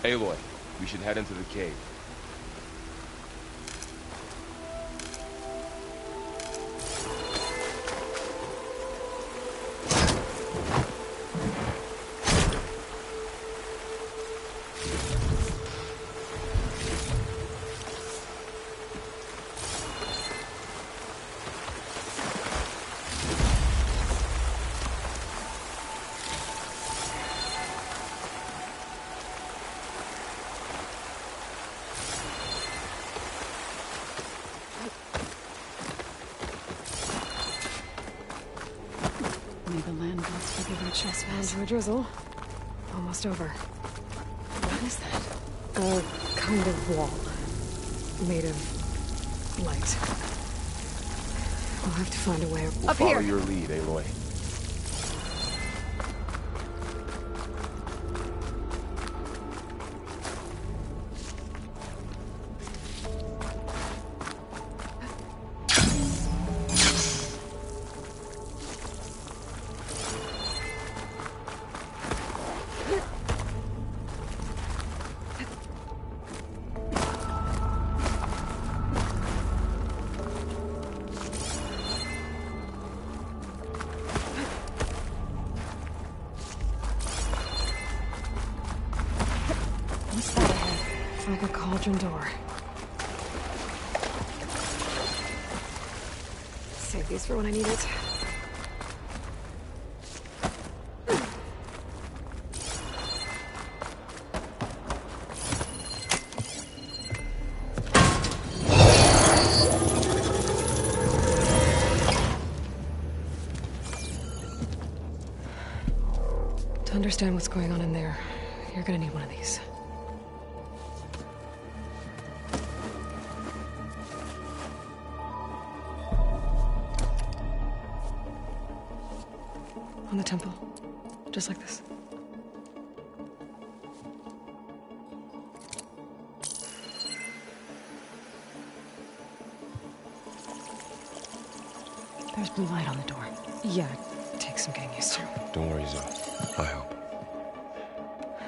Aloy, we should head into the cave. May the landlord's forgiven trespass. And drizzle. Almost over. What is that? A kind of wall. Made of light. I'll have to find a way We'll up follow here. your lead, Aloy. What's that ahead? Like a cauldron door. Save these for when I need it. To understand what's going on in there, you're gonna need one of these. On the temple. Just like this. There's blue light on the door. Yeah, it takes some getting used to. Don't worry, Zoe. I help.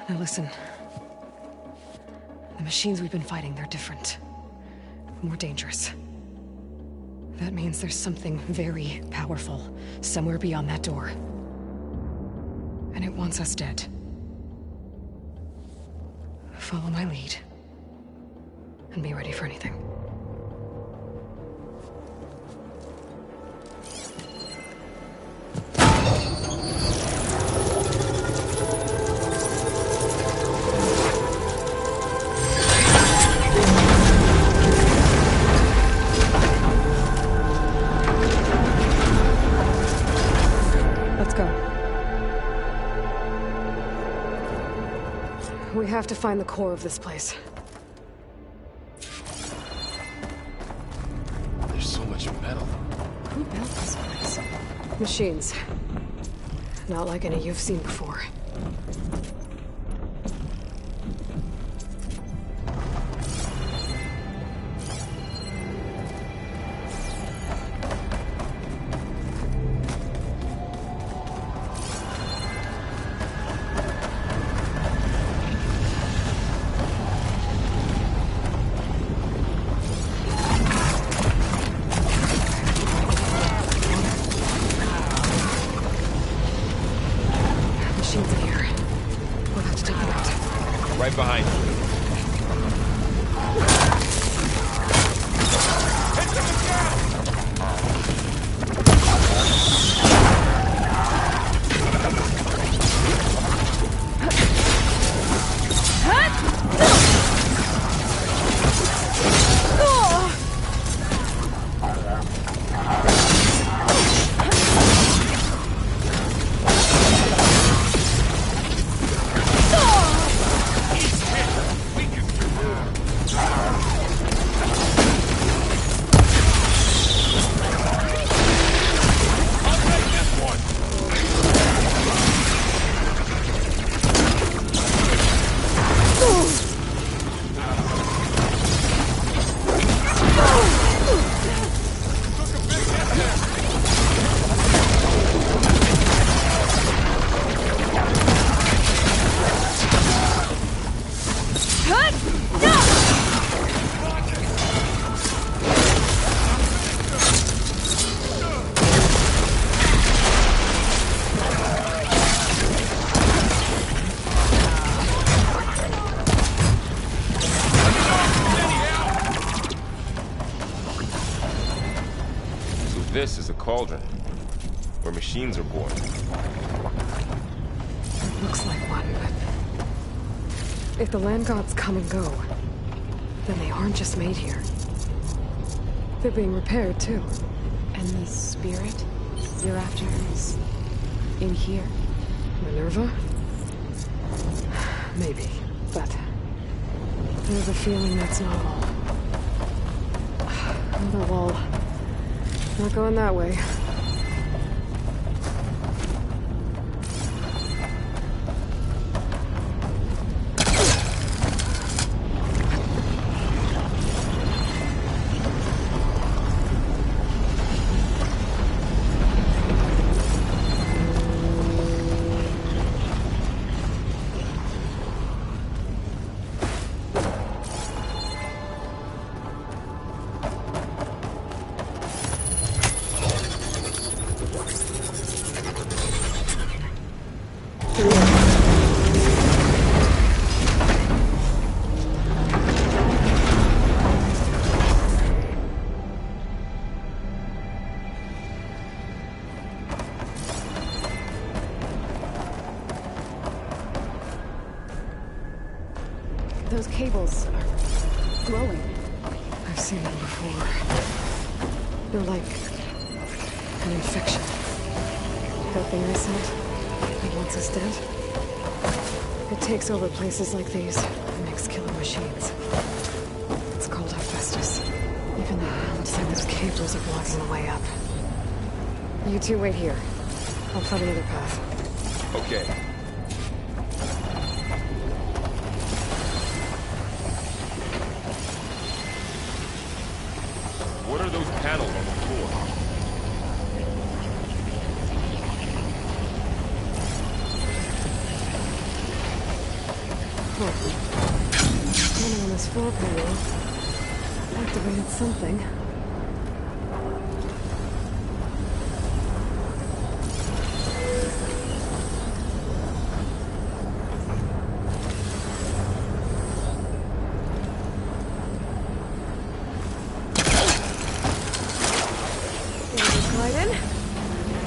Now listen. The machines we've been fighting, they're different. More dangerous. That means there's something very powerful somewhere beyond that door. And it wants us dead. Follow my lead. And be ready for anything. Let's go. We have to find the core of this place. There's so much metal. Who built this place? Machines. Not like any you've seen before. Machines in here. We'll have to take them out. Right behind you. cauldron, where machines are born. It looks like one, but... if the land gods come and go, then they aren't just made here. They're being repaired, too. And the spirit you're after is in here? Minerva? Maybe, but... there's a feeling that's not all. Another wall. Not going that way. Those cables are glowing. I've seen them before. They're like an infection. That thing I sent, that wants us dead. It takes over places like these and makes killer machines. It's called asbestos. Even the looks like those cables are blocking the way up. You two wait here. I'll find another path. Okay. What are those panels on the floor? Running on this floor panel activated something.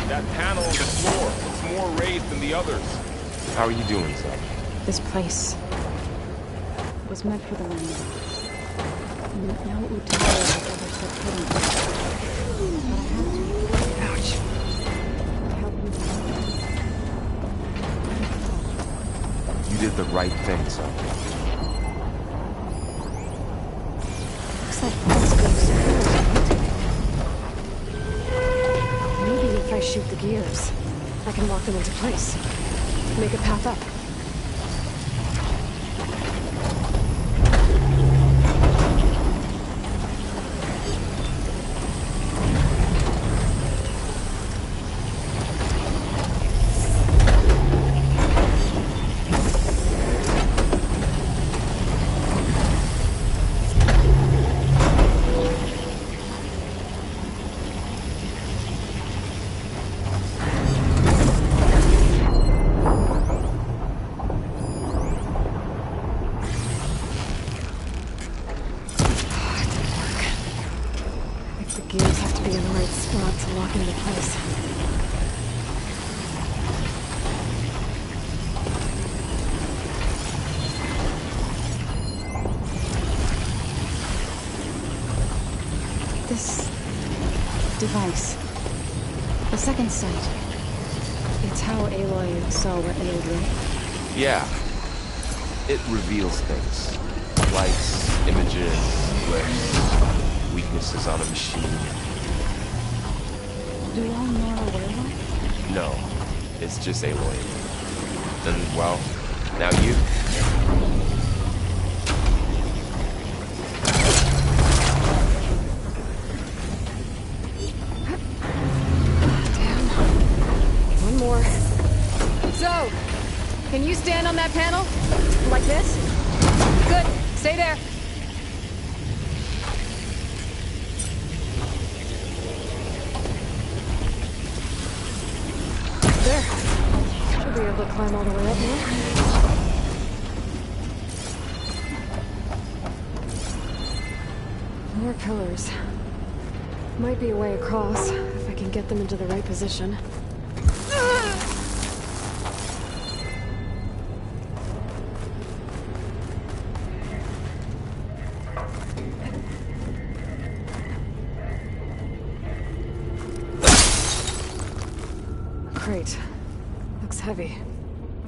That panel on the floor, it's more raised than the others. How are you doing, son? This place was meant for the land. No Utara has ever set foot in it. But I have to. Ouch. Help me. You did the right thing, son. Looks like this goes through. Maybe if I shoot the gears, I can lock them into place. Make a path up. Gears have to be in the right spot to lock into place. This device, the second sight, it's how Aloy saw what ailed her. Yeah. It reveals things. Lights, images, glyphs, weaknesses on a machine. Do all Nora werewolf? No. It's just Aloy. And, well, now you. Damn. One more. So, can you stand on that panel? Like this? Good. Stay there. There. Should be able to climb all the way up now. More pillars. Might be a way across, if I can get them into the right position. Great. Looks heavy.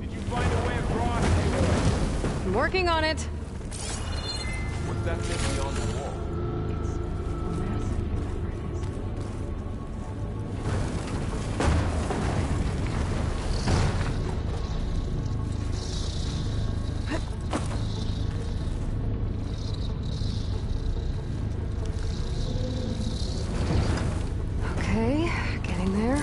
Did you find a way across? I'm working on it. What's that thing beyond the wall? Okay, getting there.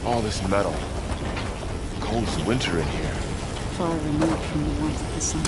All this metal. Cold as winter in here. Far removed from the warmth of the sun.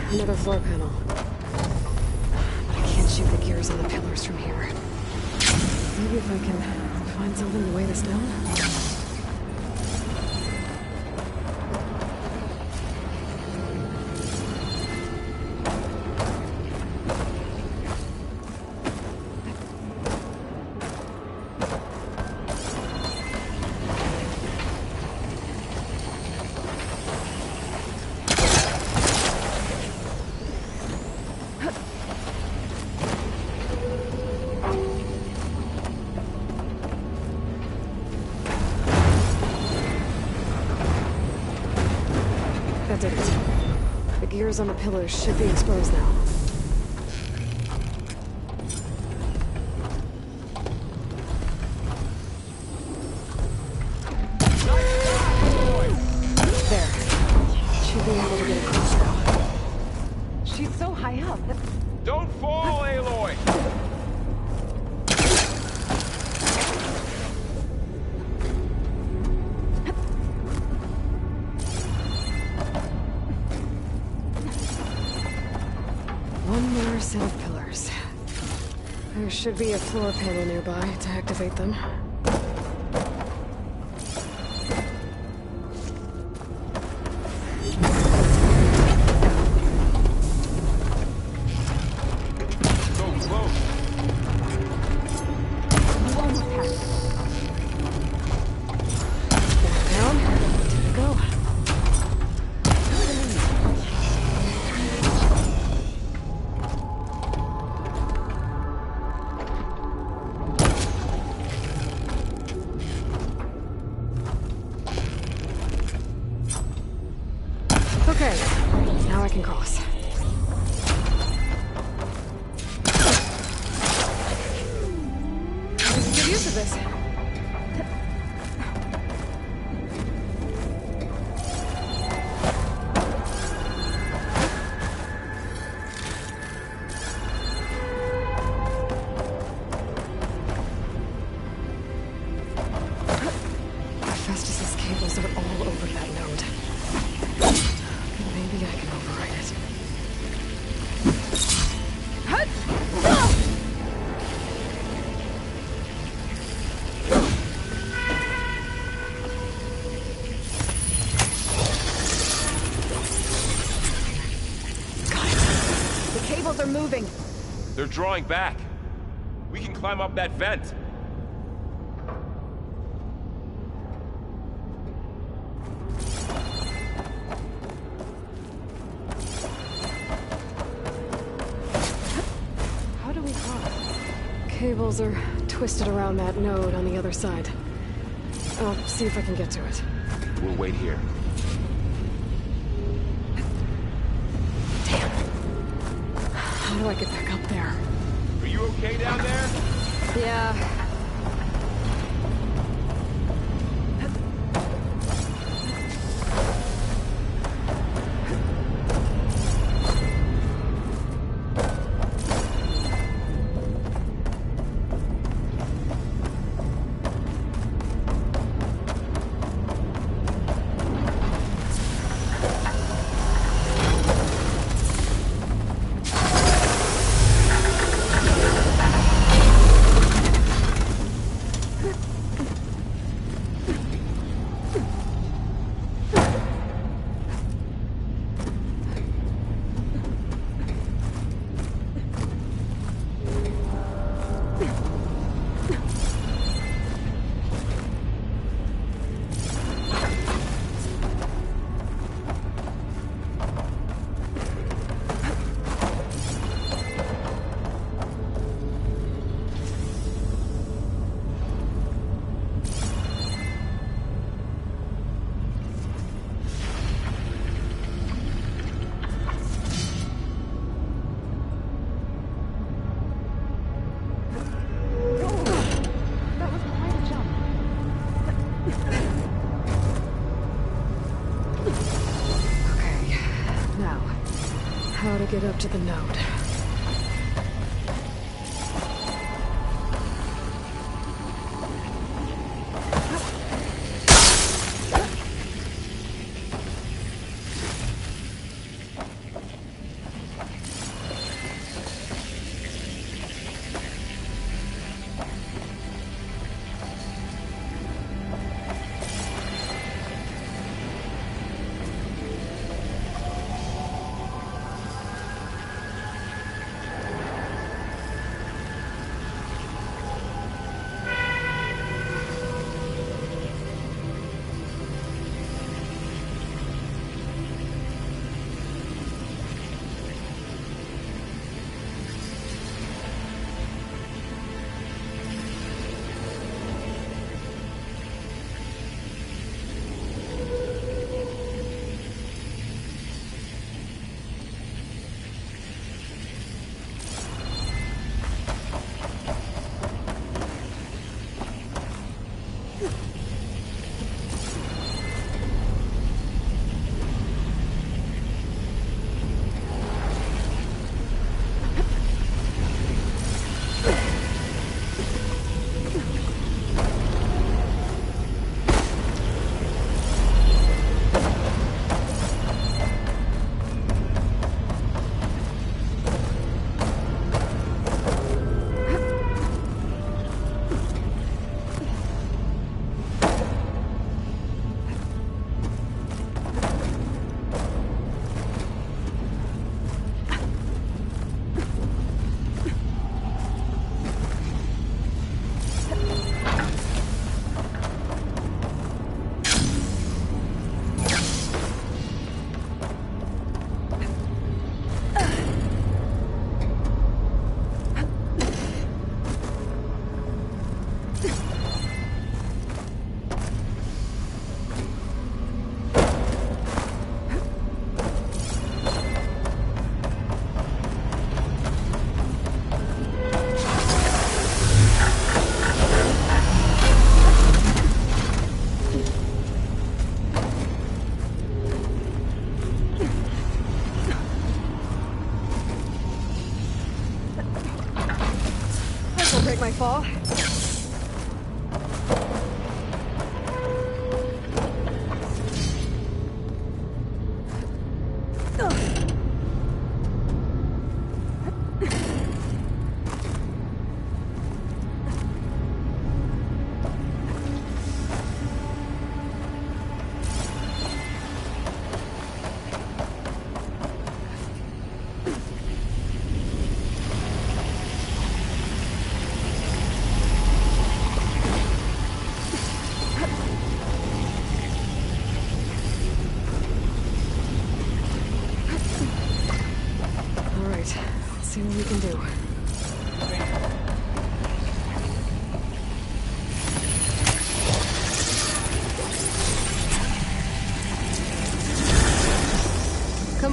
Another floor panel. But I can't shoot the gears on the pillars from here. Maybe if I can find something to weigh this down? That did it. The gears on the pillars should be exposed now. There. Should be able to get across now. She's so high up. Don't fall, Aloy! One more set of pillars. There should be a floor panel nearby to activate them. So close. Down. Time to go. can cross. Good use of this. Festus's cables are all over that node. Maybe I can override it. Got it. The cables are moving. They're drawing back. We can climb up that vent. How do we cross? Cables are twisted around that node on the other side. I'll see if I can get to it. We'll wait here. Damn. How do I get back up there? Are you okay down there? Yeah. How to get up to the node.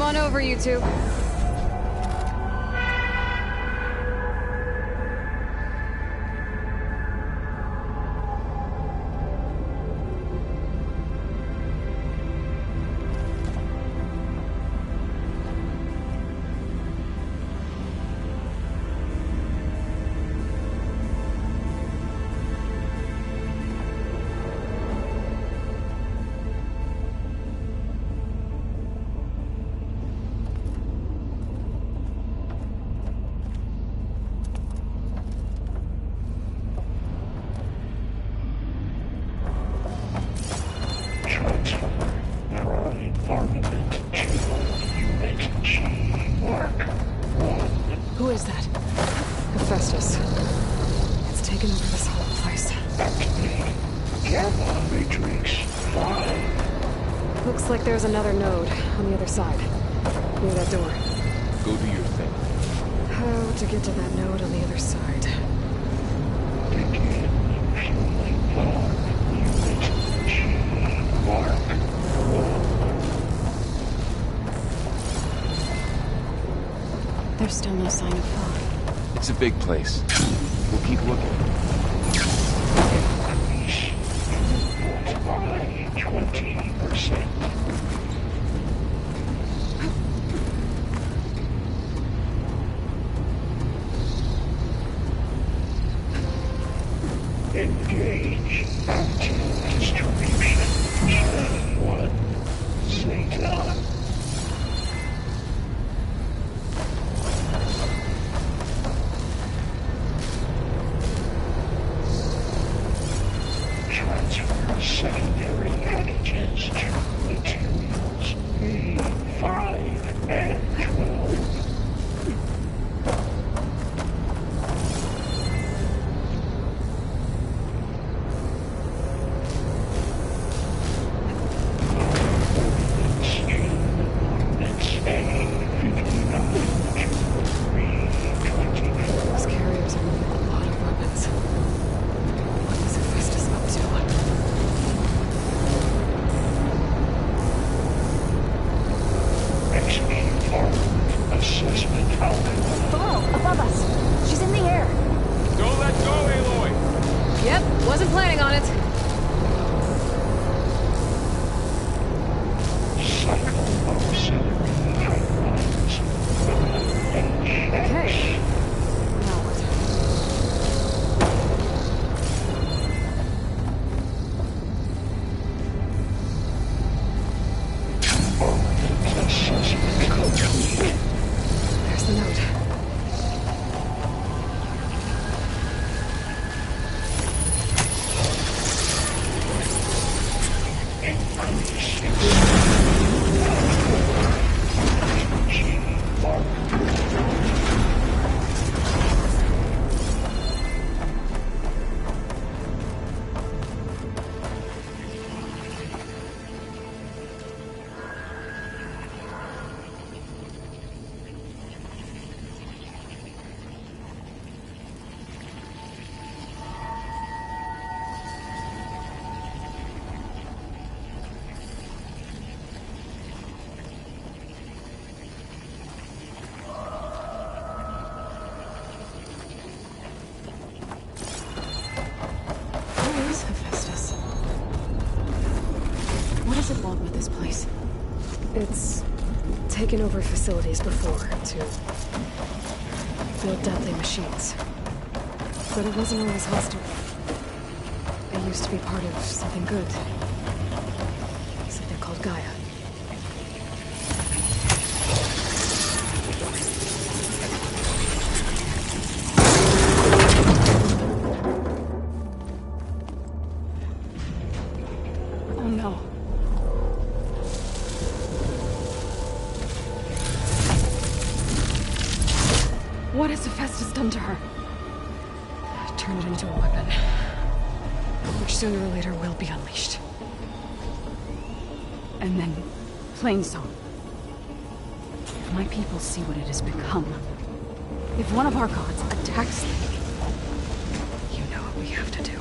on over, you two. Who is that? Hephaestus. It's taken over this whole place. Gamma Matrix 5. Looks like there's another node on the other side. Near that door. Go do your thing. How to get to that node on the other side? Begin fueling pod unit G Mark 1. There's still no sign of fog. It's a big place. We'll keep looking. Increase throughput by 20%. Engage anti-distribution. Chain 1. Zeta. Transfer secondary packages to materials A5 and 12. Those carriers are moving a lot of weapons. What is Hephaestus up to? Execute armament assessment algorithm. Below, above us. She's in the air. Don't let go, Aloy! Yep, wasn't planning on it. Cycle auxiliary pipelines. Okay. Now what? Armament assessment complete. There's the note. Increase G Mark 1. Where is Hephaestus? What does it want with this place? It's taken over facilities before to build deadly machines. But it wasn't always hostile. It used to be part of something good. Something called Gaia. Oh no. What has Hephaestus done to her? Turn it into a weapon. Which sooner or later will be unleashed. And then, Plainsong. If my people see what it has become, if one of our gods attacks them, You know what we have to do.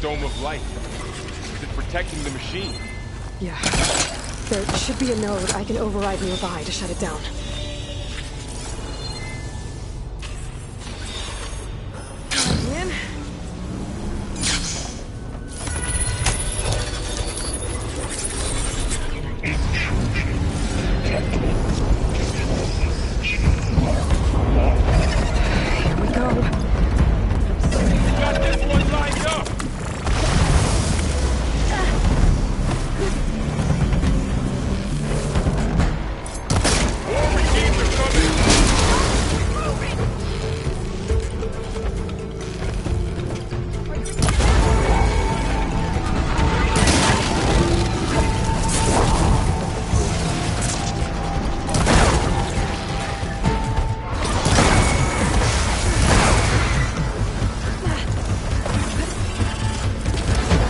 dome of light. Is it protecting the machine? Yeah. There should be a node I can override nearby to shut it down. In. Here we go. Got this one lined up! More machines are coming!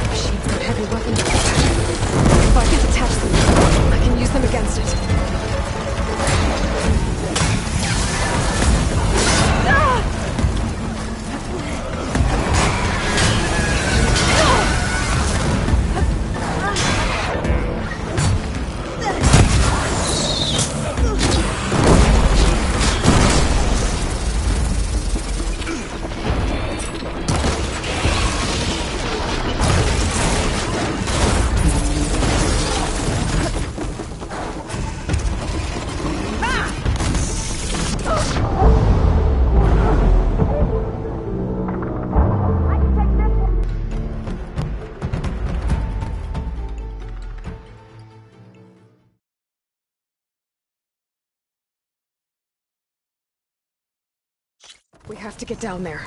Machines got heavy weapons. If I can detach them, I can use them against it. We have to get down there.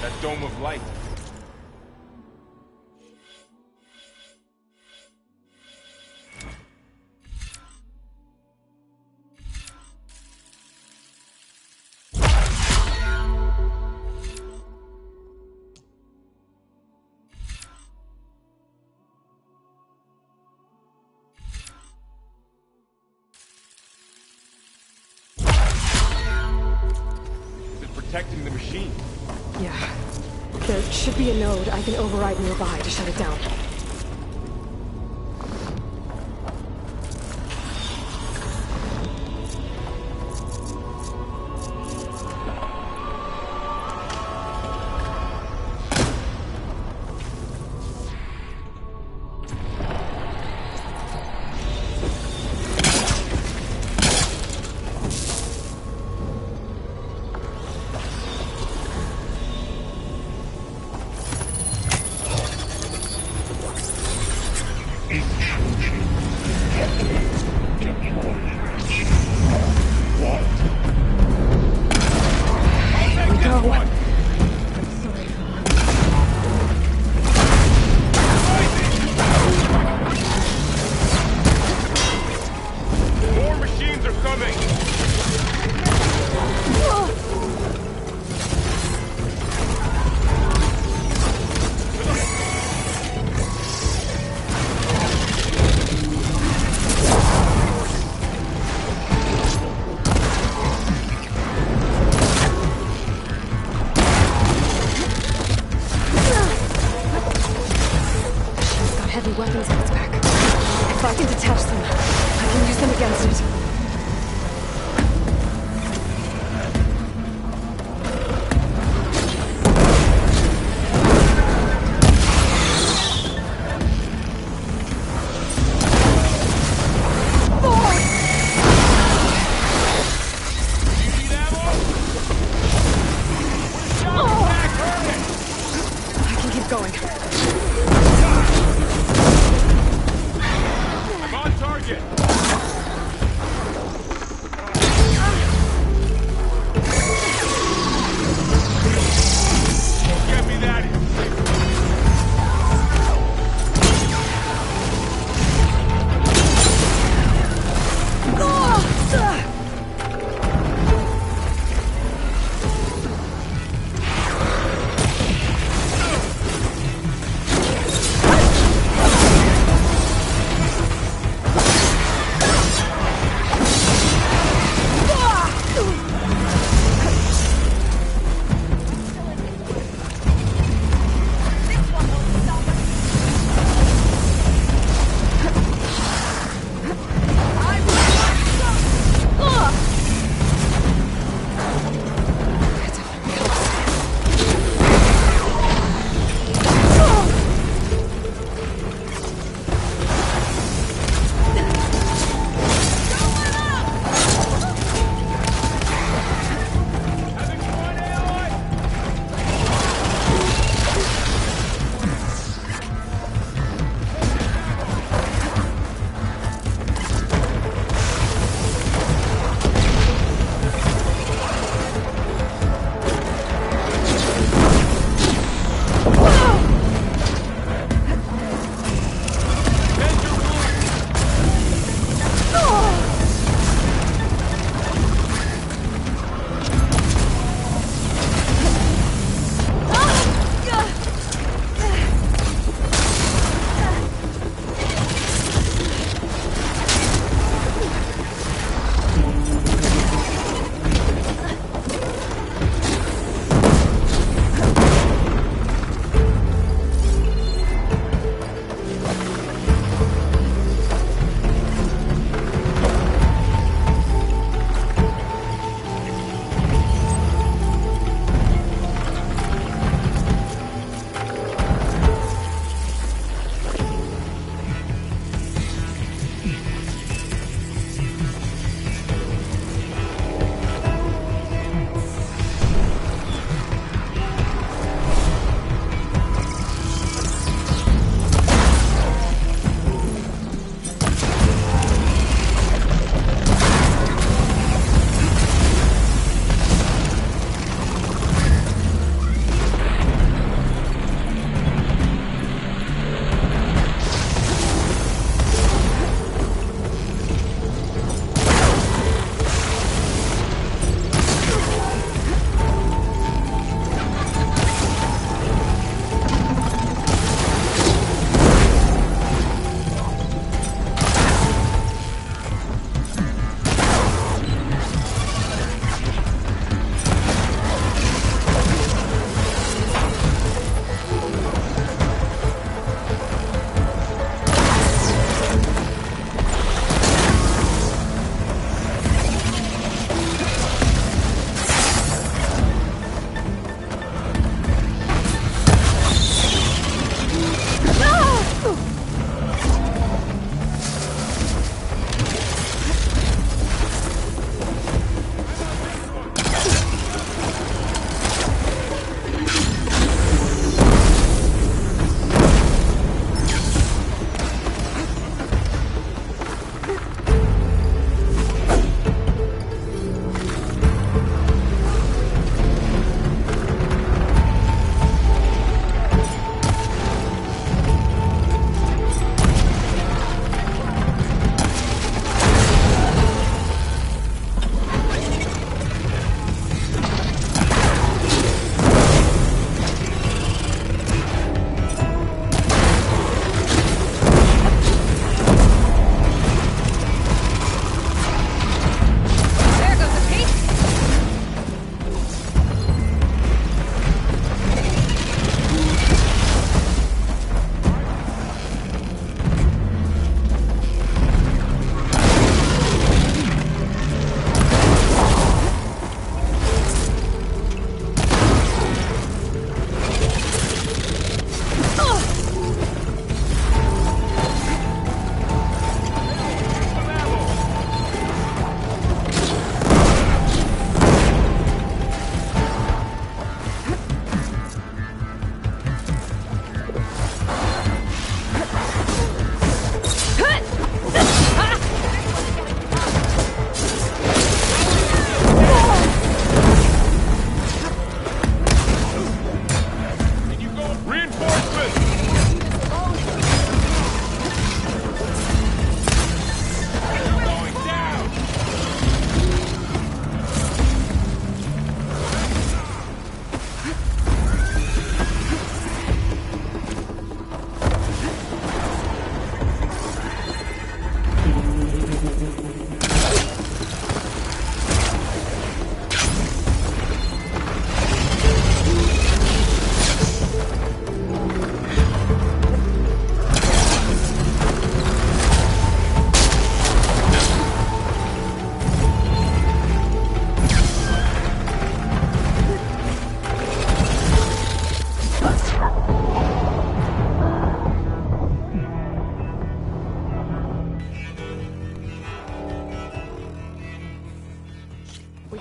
That dome of light. Is it protecting the machine? Yeah. There should be a node I can override nearby to shut it down. Here we go. More machines are coming! She's got heavy weapons on its back. If I can detach them, I can use them against it. You need ammo? Shot back, hurry! I can keep going. I'm on target!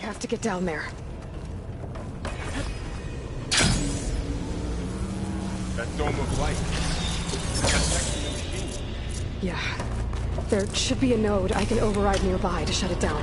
have to get down there. That dome of light. Protecting the machine. Yeah. There should be a node I can override nearby to shut it down.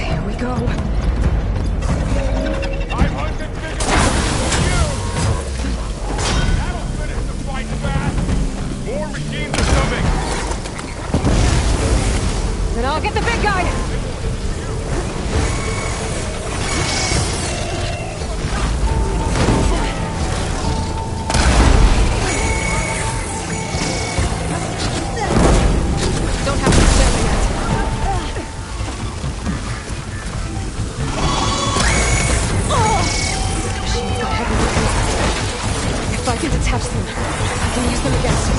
Here we go. I'm hunting bigger than you! That'll finish the fight fast! More machines are coming! Then I'll get the big guy! Don't have to stand yet. Machine's got heavy weapons. If I can detach them, I can use them against it.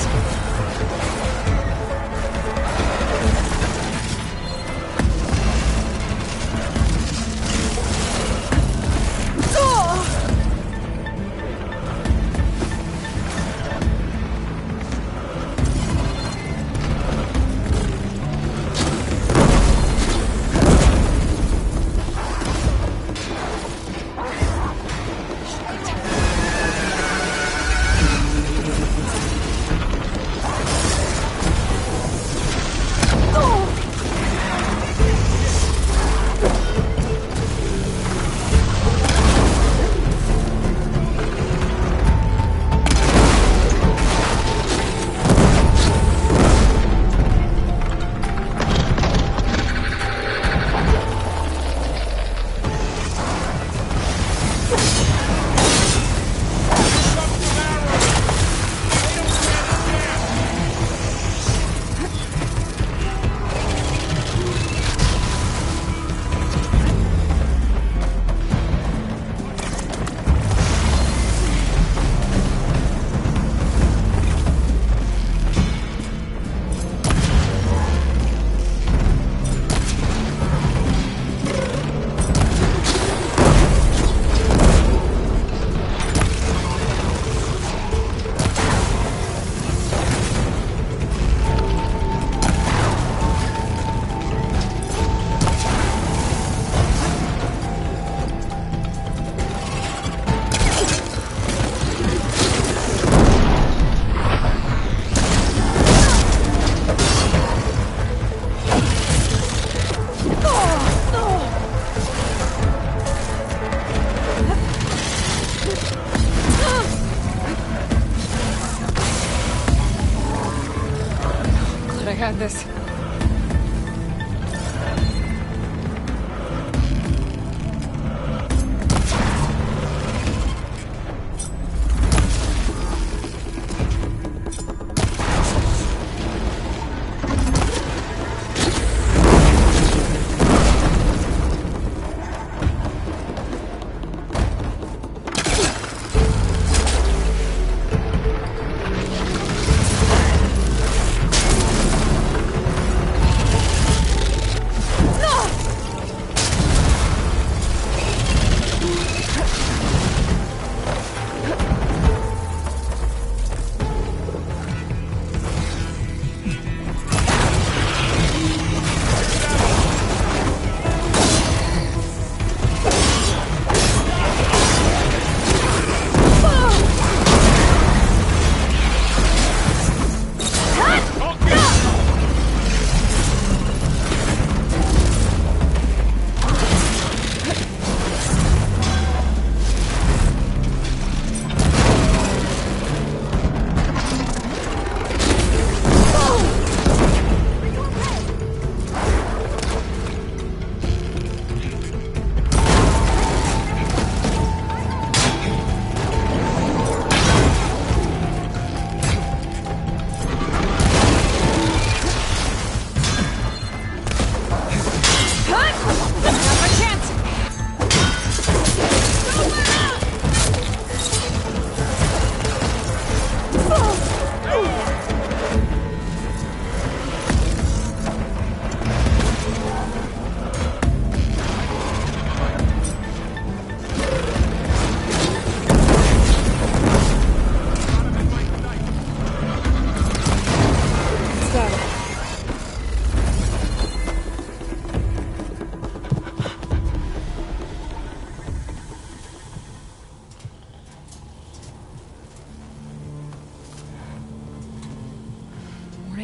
I had this.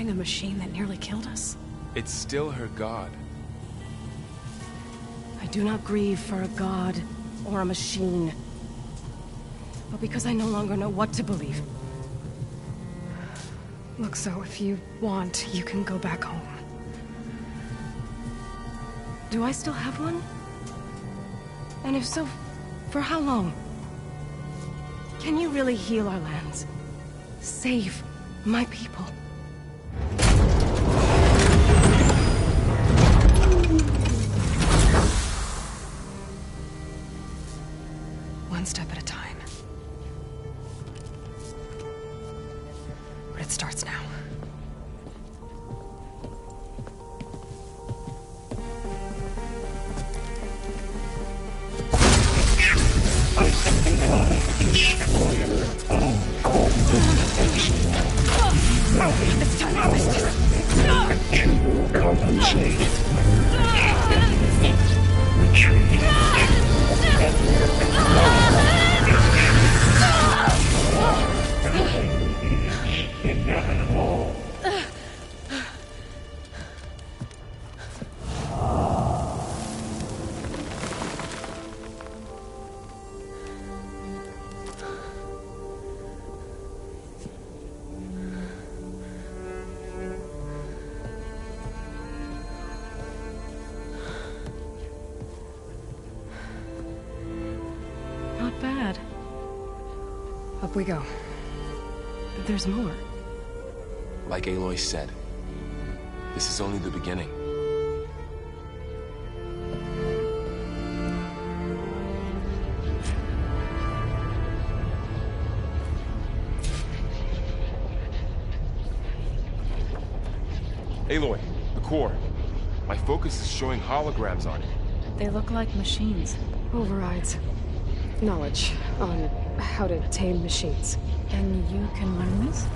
the machine that nearly killed us? It's still her god. I do not grieve for a god or a machine, but because I no longer know what to believe. Look, so if you want, you can go back home. Do I still have one? And if so, for how long? Can you really heal our lands? Save my people? One step at a time. But it starts now. Destroyer of compensation. It's time to harvest. To compensate. Retreat. Is inevitable. Not bad. Up we go. There's more. Like Aloy said, this is only the beginning. Aloy, the core. My focus is showing holograms on it. They look like machines. Overrides. Knowledge on how to tame machines. And you can learn this?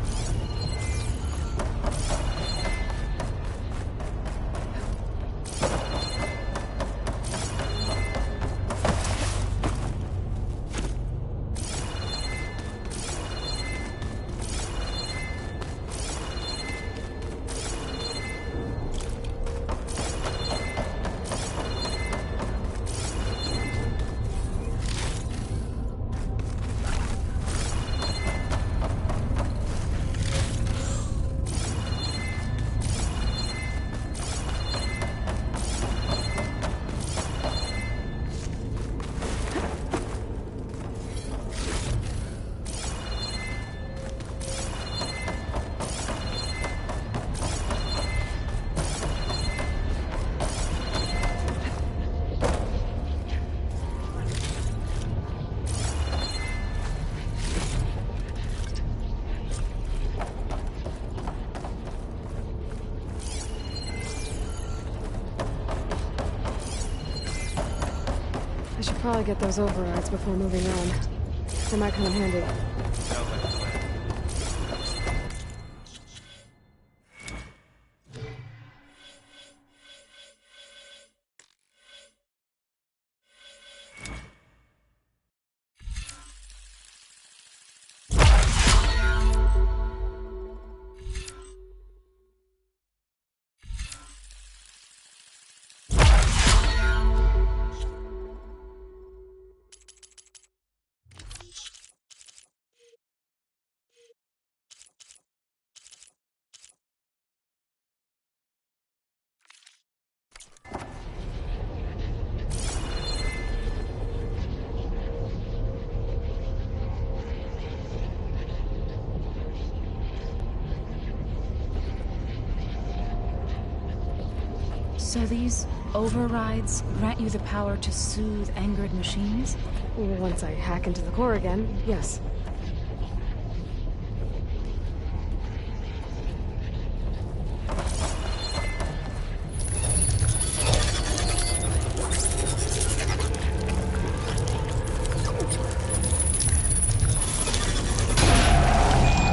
I should probably get those overrides before moving on. They might come in handy. Sounds like a plan. So these overrides grant you the power to soothe angered machines? Once I hack into the core again, yes.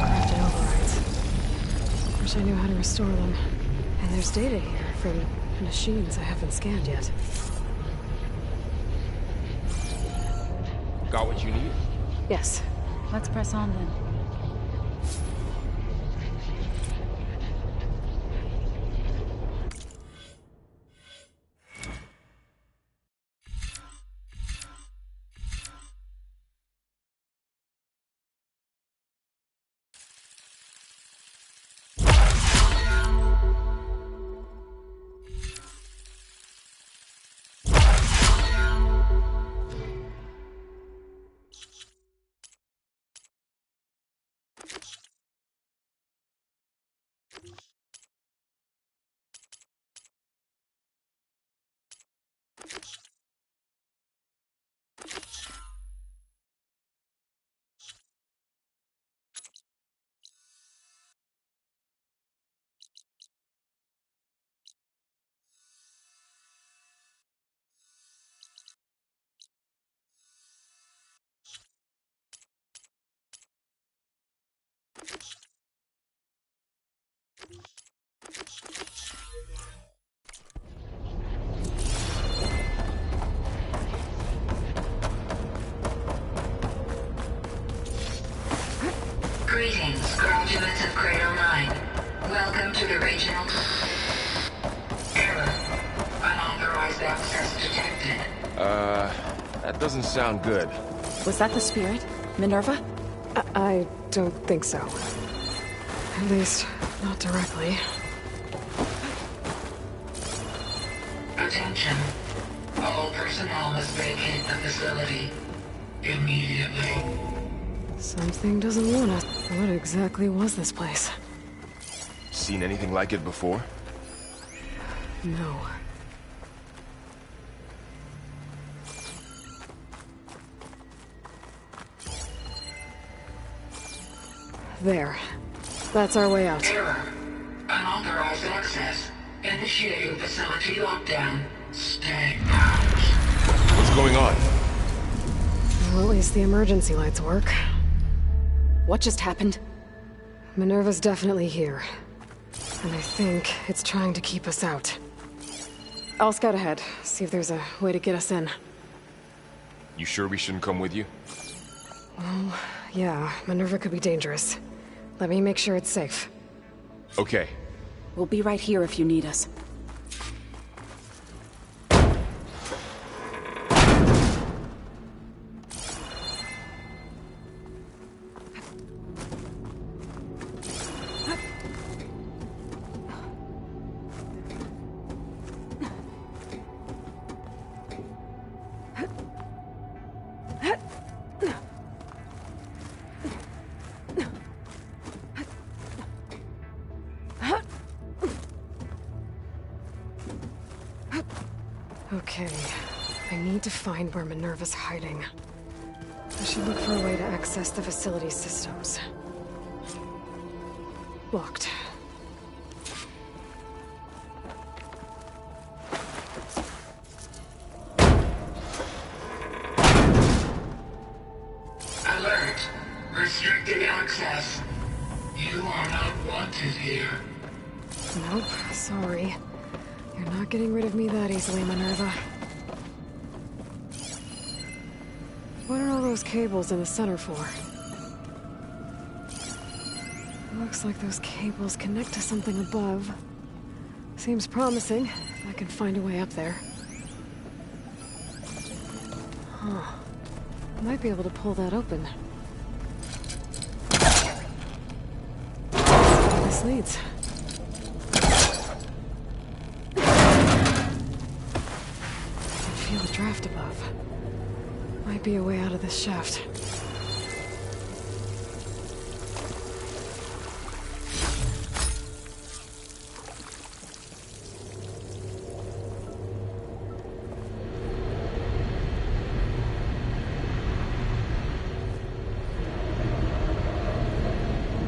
Crafted overrides. Wish I knew how to restore them. And there's data here from machines I haven't scanned yet. Got what you need? Yes. Let's press on then. Greetings, graduates of Cradle 9. Welcome to the regional... Error. Unauthorized access detected. That doesn't sound good. Was that the spirit? Minerva? I don't think so. At least, not directly. Attention. All personnel must vacate the facility immediately. Something doesn't want us. What exactly was this place? Seen anything like it before? No. There. That's our way out. Error. Unauthorized access. Initiating facility lockdown. Stay out. What's going on? Well, at least the emergency lights work. What just happened? Minerva's definitely here. And I think it's trying to keep us out. I'll scout ahead, see if there's a way to get us in. You sure we shouldn't come with you? Well, yeah, Minerva could be dangerous. Let me make sure it's safe. Okay. We'll be right here if you need us. Okay, I need to find where Minerva's hiding. I should look for a way to access the facility systems. Locked. Alert. Restricted access. You are not wanted here. Nope, sorry. You're not getting rid of me that easily, Minerva. What are all those cables in the center for? Looks like those cables connect to something above. Seems promising, if I can find a way up there. Huh. Might be able to pull that open. Where this leads. Feel the draft above. Might be a way out of this shaft.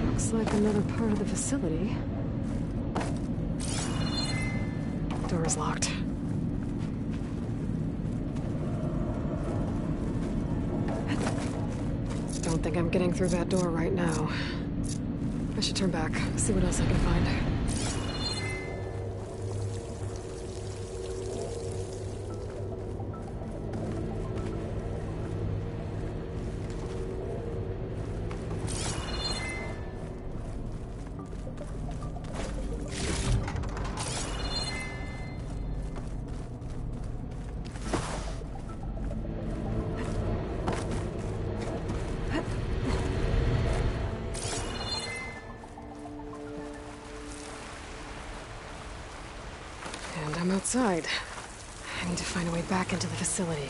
Looks like another part of the facility. Door's locked. Don't think I'm getting through that door right now. I should turn back, see what else I can find. And I'm outside. I need to find a way back into the facility.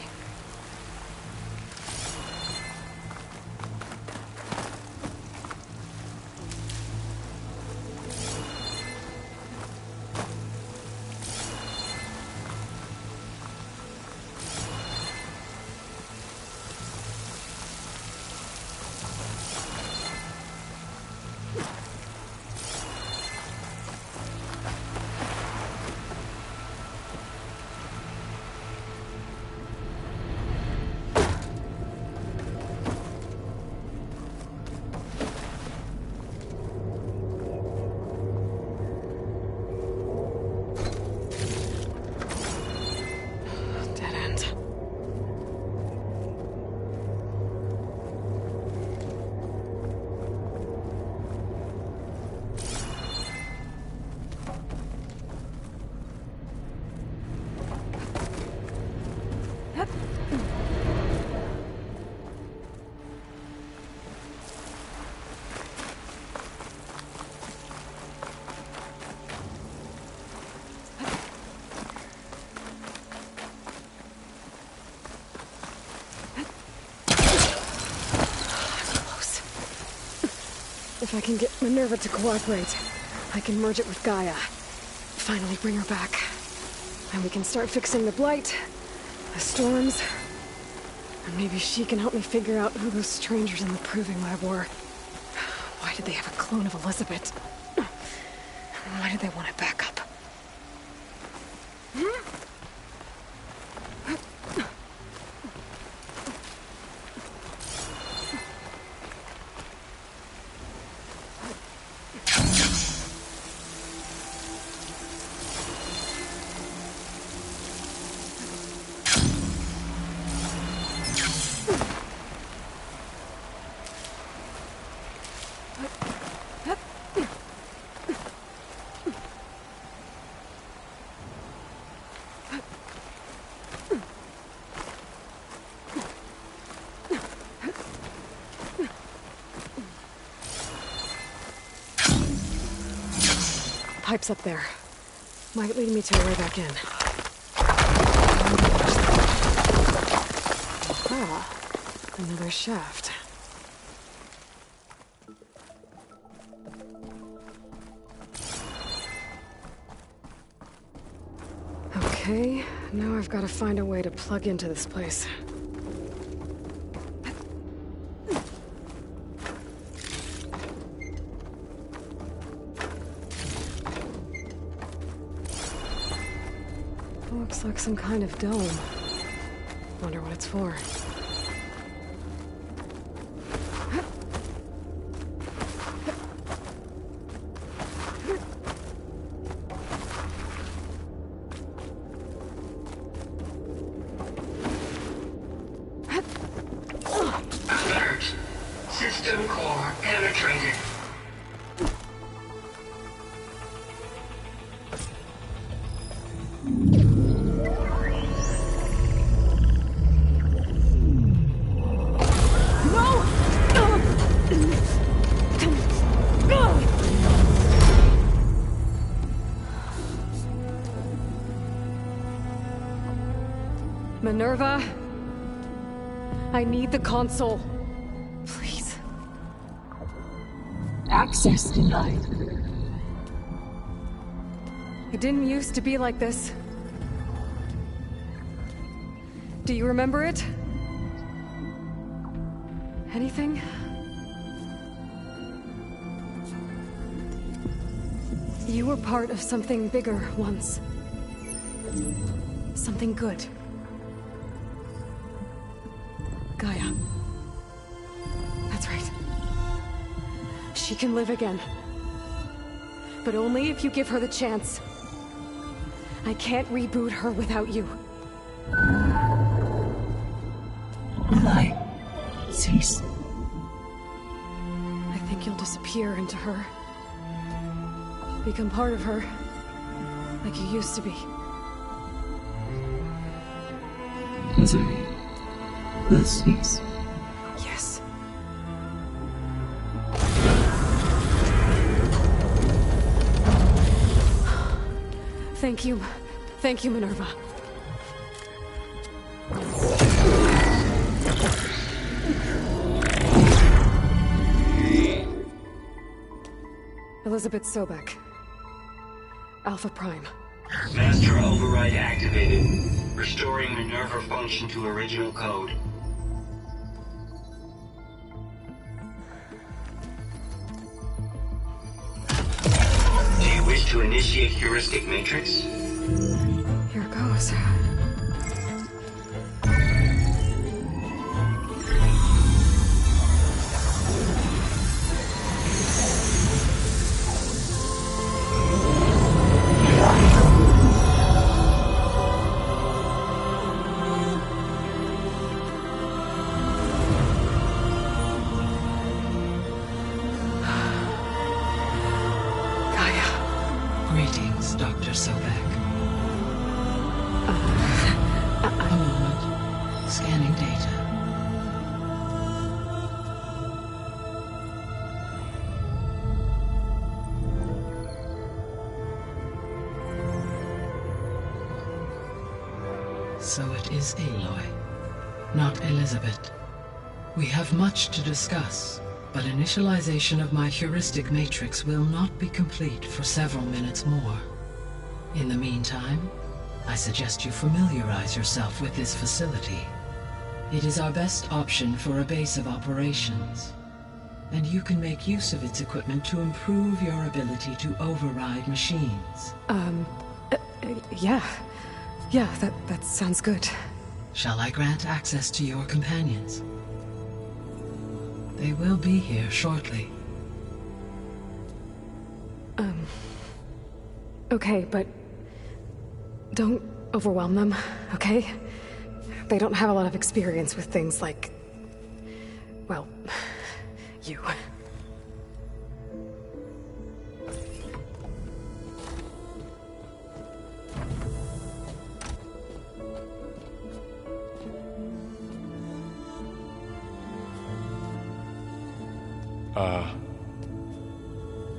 If I can get Minerva to cooperate, I can merge it with Gaia. Finally bring her back. And we can start fixing the Blight, the storms, and maybe she can help me figure out who those strangers in the Proving Lab were. Why did they have a clone of Elizabeth? Why did they want it back up? Pipe's up there. Might lead me to a way back in. Ah, another shaft. Okay, now I've got to find a way to plug into this place. Looks like some kind of dome. Wonder what it's for. Alert. System core penetrated. Minerva, I need the console. Please. Access denied. It didn't used to be like this. Do you remember it? Anything? You were part of something bigger once. Something good. Gaia. That's right. She can live again. But only if you give her the chance. I can't reboot her without you. Aloy, cease. I think you'll disappear into her. Become part of her. Like you used to be. Desiree, will cease. Yes. Thank you. Thank you, Minerva. Elizabeth Sobek. Alpha Prime. Master override activated. Restoring Minerva function to original code. Do you wish to initiate heuristic matrix? Here goes. Greetings, Dr. Sobek. A moment. Scanning data. So it is Aloy, not Elizabeth. We have much to discuss. but initialization of my heuristic matrix will not be complete for several minutes more. In the meantime, I suggest you familiarize yourself with this facility. It is our best option for a base of operations, and you can make use of its equipment to improve your ability to override machines. Yeah. Yeah, that sounds good. Shall I grant access to your companions? They will be here shortly. Okay, but don't overwhelm them, okay? They don't have a lot of experience with things like, well, you.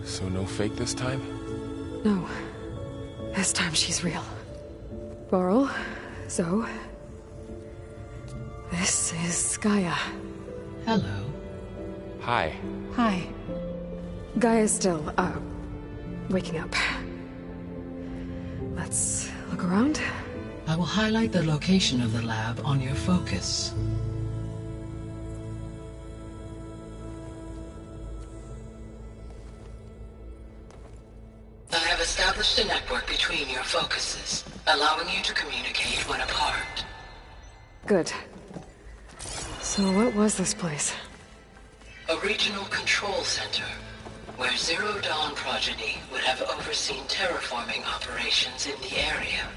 So no fake this time? No. This time she's real. Laurel, Zoe. This is Gaia. Hello. Hi. Hi. Gaia's still, waking up. Let's look around. I will highlight the location of the lab on your focus. I have established a network between your focuses, allowing you to communicate when apart. Good. So what was this place? A regional control center, where Zero Dawn progeny would have overseen terraforming operations in the area.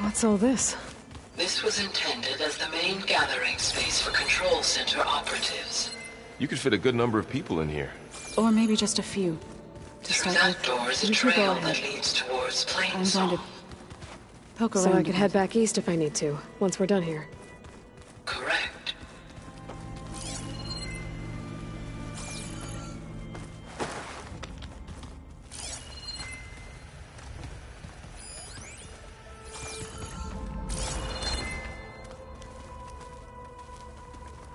What's all this? This was intended as the main gathering space for control center operatives. You could fit a good number of people in here. Or maybe just a few. To Through start that with, door is a you should go trail ahead. that leads towards I'm going Plainsong. to poke around. So I a could bit. head back east if I need to, once we're done here. Correct.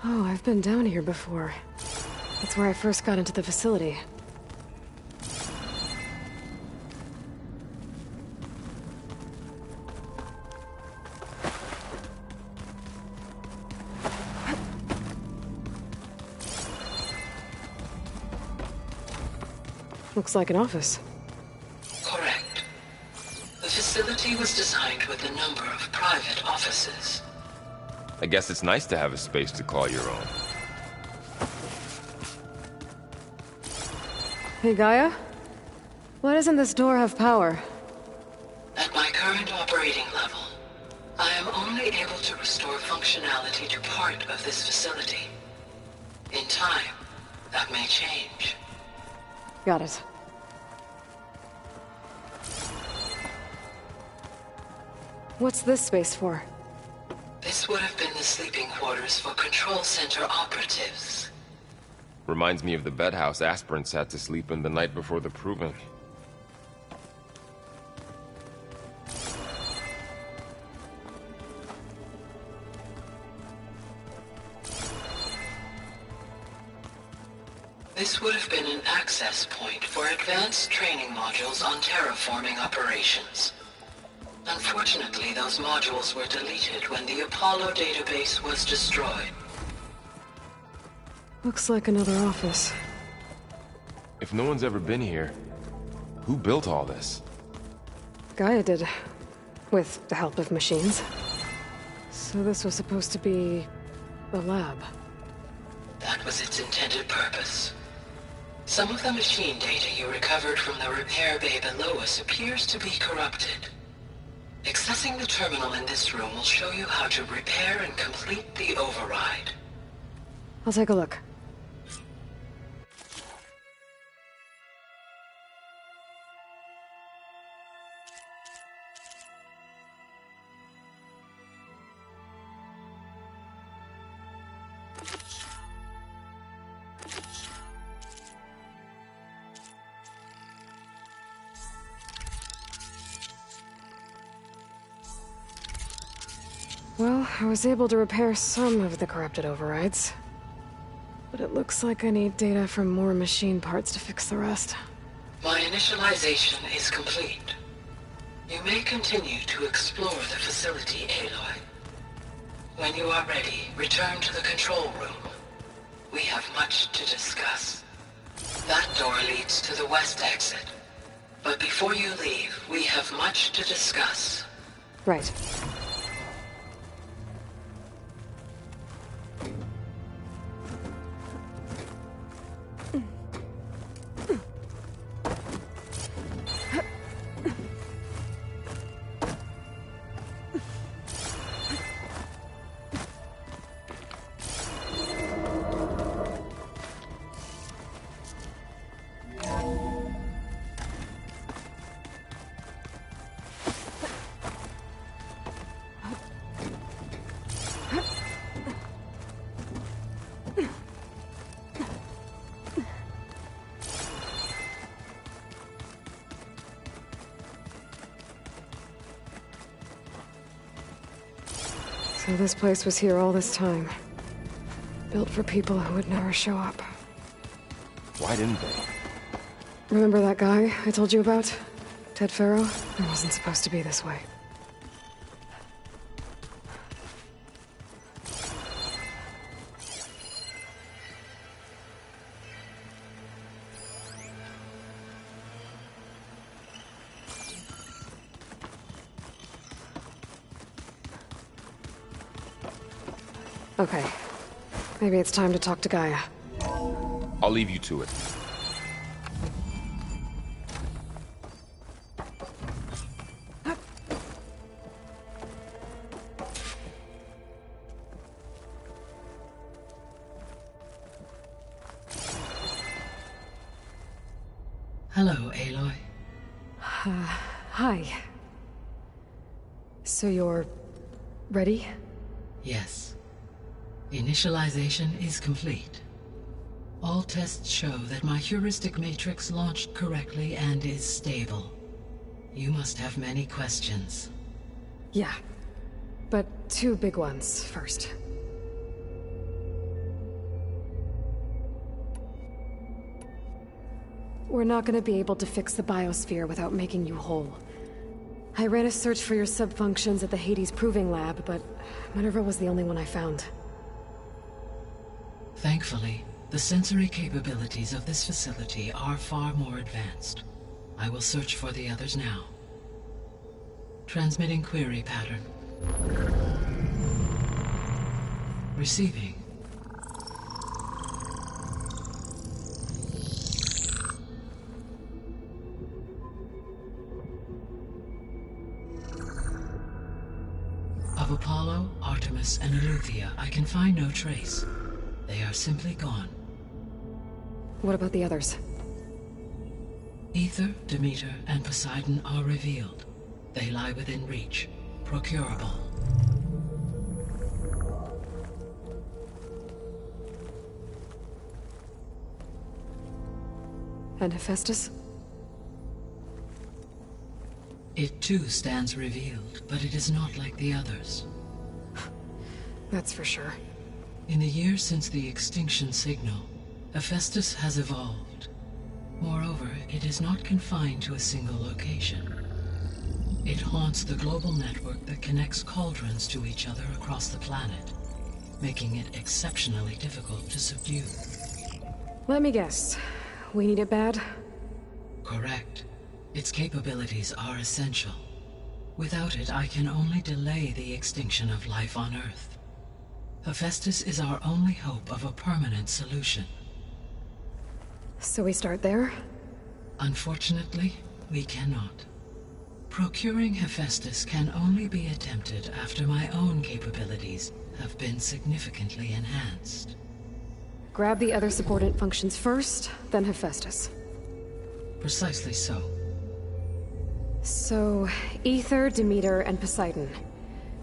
Oh, I've been down here before. That's where I first got into the facility. Looks like an office. Correct. The facility was designed with a number of private offices. I guess it's nice to have a space to call your own. Hey, Gaia? Why doesn't this door have power? At my current operating level, I am only able to restore functionality to part of this facility. In time, that may change. Got it. What's this space for? This would have been the sleeping quarters for control center operatives. Reminds me of the bedhouse aspirants had to sleep in the night before the proving. This would have been an access point for advanced training modules on terraforming operations. Unfortunately, those modules were deleted when the Apollo database was destroyed. Looks like another office. If no one's ever been here, who built all this? Gaia did. With the help of machines. So this was supposed to be the lab. That was its intended purpose. Some of the machine data you recovered from the repair bay below us appears to be corrupted. Accessing the terminal in this room will show you how to repair and complete the override. I'll take a look. Well, I was able to repair some of the corrupted overrides. But it looks like I need data from more machine parts to fix the rest. My initialization is complete. You may continue to explore the facility, Aloy. When you are ready, return to the control room. We have much to discuss. That door leads to the west exit. But before you leave, we have much to discuss. Right. So this place was here all this time. Built for people who would never show up. Why didn't they? Remember that guy I told you about? Ted Faro? It wasn't supposed to be this way. Okay. Maybe it's time to talk to Gaia. I'll leave you to it. Hello, Aloy. Hi. So you're... ready? Yes. Initialization is complete. All tests show that my heuristic matrix launched correctly and is stable. You must have many questions. Yeah. But two big ones first. We're not gonna be able to fix the biosphere without making you whole. I ran a search for your subfunctions at the Hades Proving Lab, but Minerva was the only one I found. Thankfully, the sensory capabilities of this facility are far more advanced. I will search for the others now. Transmitting query pattern. Receiving. Of Apollo, Artemis, and Eleuthia, I can find no trace. They are simply gone. What about the others? Ether, Demeter, and Poseidon are revealed. They lie within reach, procurable. And Hephaestus? It too stands revealed, but it is not like the others. That's for sure. In the years since the extinction signal, Hephaestus has evolved. Moreover, it is not confined to a single location. It haunts the global network that connects cauldrons to each other across the planet, making it exceptionally difficult to subdue. Let me guess. We need it bad? Correct. Its capabilities are essential. Without it, I can only delay the extinction of life on Earth. Hephaestus is our only hope of a permanent solution. So we start there? Unfortunately, we cannot. Procuring Hephaestus can only be attempted after my own capabilities have been significantly enhanced. Grab the other subordinate functions first, then Hephaestus. Precisely so. So, Ether, Demeter, and Poseidon.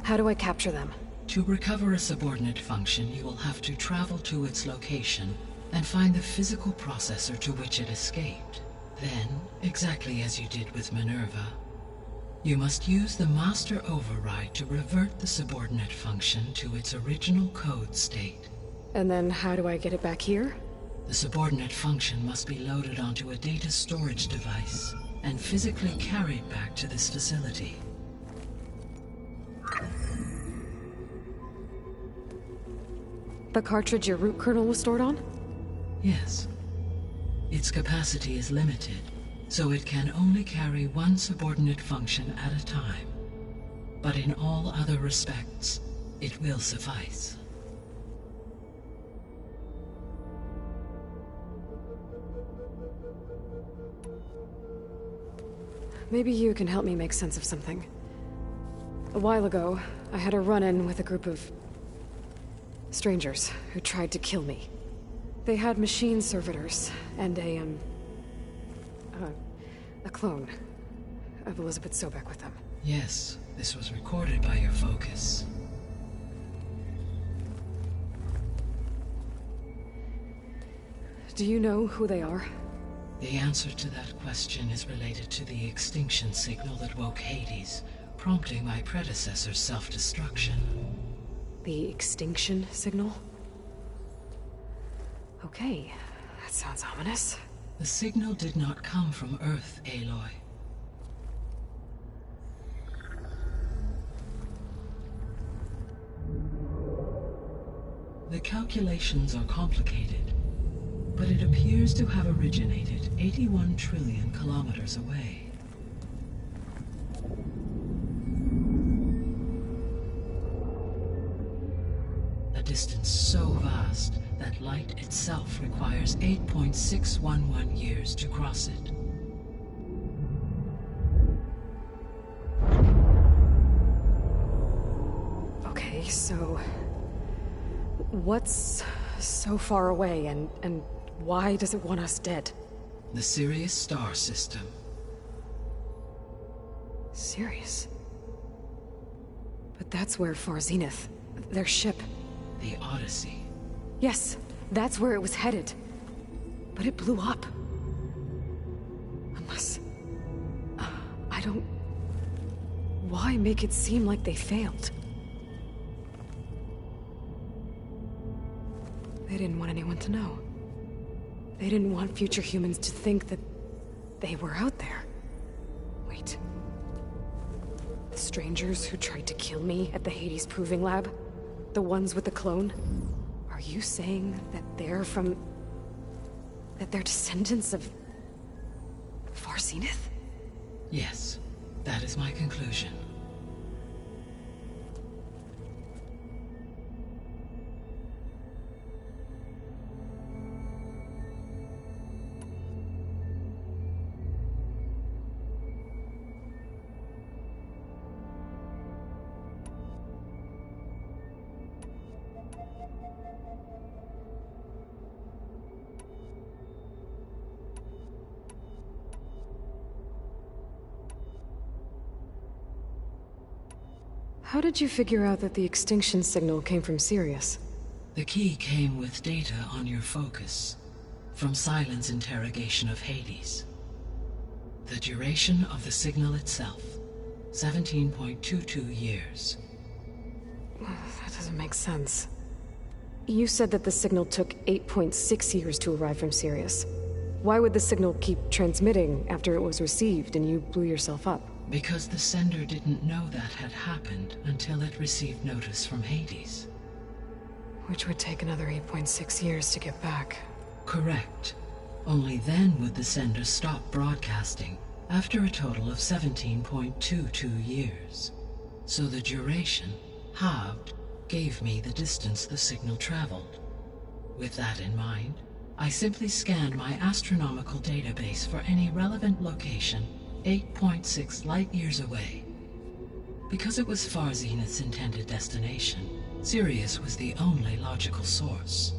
How do I capture them? To recover a subordinate function, you will have to travel to its location and find the physical processor to which it escaped. Then, exactly as you did with Minerva, You must use the master override to revert the subordinate function to its original code state. And then how do I get it back here? The subordinate function must be loaded onto a data storage device and physically carried back to this facility. The cartridge your root kernel was stored on? Yes. Its capacity is limited, so it can only carry one subordinate function at a time. But in all other respects, it will suffice. Maybe you can help me make sense of something. A while ago, I had a run-in with a group of strangers who tried to kill me. They had machine servitors and a clone of Elizabeth Sobek with them. Yes, this was recorded by your focus. Do you know who they are? The answer to that question is related to the extinction signal that woke Hades, prompting my predecessor's self-destruction. The extinction signal? Okay, that sounds ominous. The signal did not come from Earth, Aloy. The calculations are complicated, but it appears to have originated 81 trillion kilometers away. A distance so vast that light itself requires 8.611 years to cross it. Okay, so what's so far away and why does it want us dead? The Sirius star system. Sirius? But that's where Far Zenith, their ship. The Odyssey. Yes, that's where it was headed. But it blew up. Unless... I don't... Why make it seem like they failed? They didn't want anyone to know. They didn't want future humans to think that they were out there. Wait. The strangers who tried to kill me at the Hades Proving Lab? The ones with the clone? Are you saying that they're from... that they're descendants of... Far Zenith? Yes, that is my conclusion. How did you figure out that the extinction signal came from Sirius? The key came with data on your focus, from Silent's interrogation of Hades. The duration of the signal itself, 17.22 years. That doesn't make sense. You said that the signal took 8.6 years to arrive from Sirius. Why would the signal keep transmitting after it was received and you blew yourself up? Because the sender didn't know that had happened until it received notice from Hades. Which would take another 8.6 years to get back. Correct. Only then would the sender stop broadcasting, after a total of 17.22 years. So the duration, halved, gave me the distance the signal traveled. With that in mind, I simply scanned my astronomical database for any relevant location 8.6 light-years away. Because it was Far Zenith's intended destination, Sirius was the only logical source.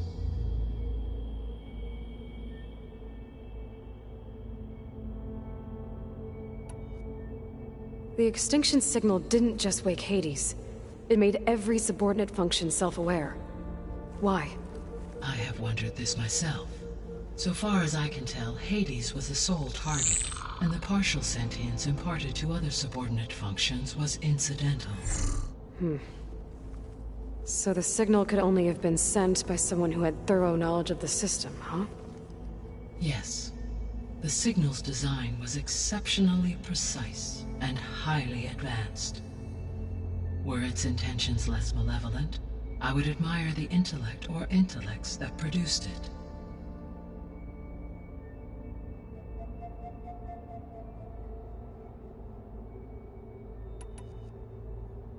The extinction signal didn't just wake Hades. It made every subordinate function self-aware. Why? I have wondered this myself. So far as I can tell, Hades was the sole target. and the partial sentience imparted to other subordinate functions was incidental. So the signal could only have been sent by someone who had thorough knowledge of the system, huh? Yes. The signal's design was exceptionally precise and highly advanced. Were its intentions less malevolent, I would admire the intellect or intellects that produced it.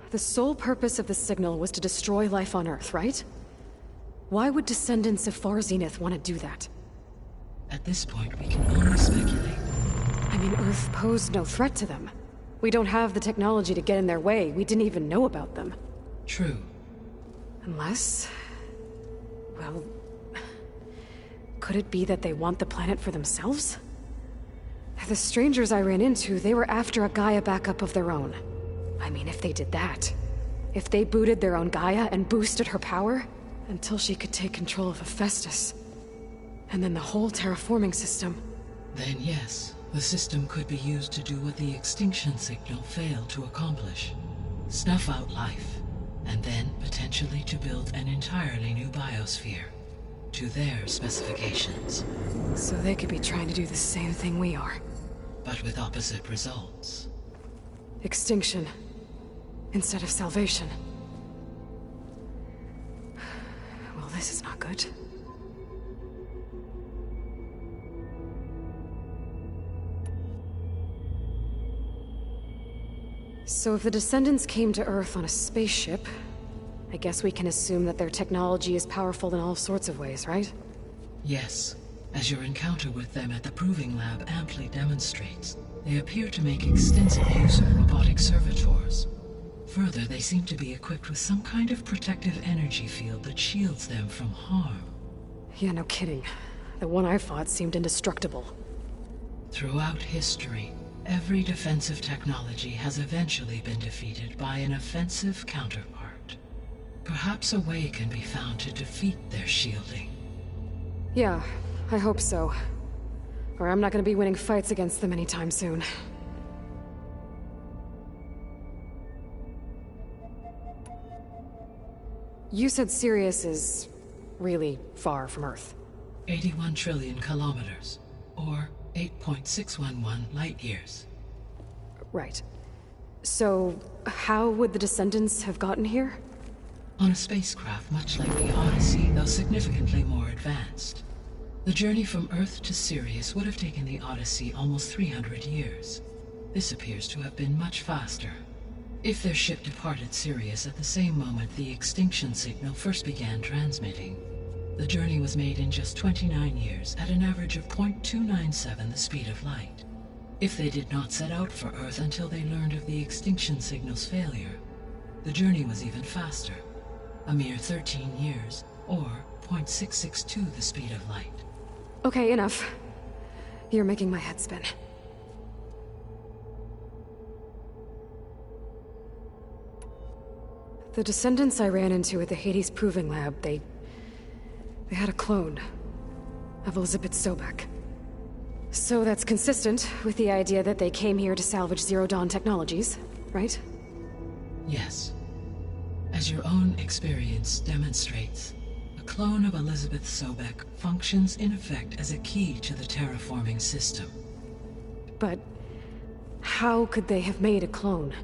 The sole purpose of the signal was to destroy life on Earth, right? Why would descendants of Far Zenith want to do that? At this point, we can only speculate. I mean, Earth posed no threat to them. We don't have the technology to get in their way. We didn't even know about them. True. Unless... well... could it be that they want the planet for themselves? The strangers I ran into, they were after a Gaia backup of their own. I mean, if they did that... if they booted their own Gaia and boosted her power... until she could take control of Hephaestus... and then the whole terraforming system... Then yes, the system could be used to do what the extinction signal failed to accomplish. Snuff out life, and then potentially to build an entirely new biosphere, to their specifications. So they could be trying to do the same thing we are. But with opposite results. Extinction, instead of salvation. Well, this is not good. So if the descendants came to Earth on a spaceship, I guess we can assume that their technology is powerful in all sorts of ways, right? Yes, as your encounter with them at the Proving Lab amply demonstrates, they appear to make extensive use of robotic servitors. Further, they seem to be equipped with some kind of protective energy field that shields them from harm. Yeah, no kidding. The one I fought seemed indestructible. Throughout history, every defensive technology has eventually been defeated by an offensive counterpart. Perhaps a way can be found to defeat their shielding. Yeah, I hope so. Or I'm not gonna be winning fights against them anytime soon. You said Sirius is really far from Earth. 81 trillion kilometers, or 8.611 light years. Right. So, how would the descendants have gotten here? On a spacecraft much like the Odyssey, though significantly more advanced. The journey from Earth to Sirius would have taken the Odyssey almost 300 years. This appears to have been much faster. If their ship departed Sirius at the same moment the extinction signal first began transmitting, the journey was made in just 29 years at an average of 0.297 the speed of light. If they did not set out for Earth until they learned of the extinction signal's failure, the journey was even faster, a mere 13 years, or 0.662 the speed of light. Okay, enough. You're making my head spin. The descendants I ran into at the Hades Proving Lab, they had a clone of Elizabeth Sobek. So that's consistent with the idea that they came here to salvage Zero Dawn technologies, right? Yes. As your own experience demonstrates, a clone of Elizabeth Sobek functions in effect as a key to the terraforming system. But how could they have made a clone?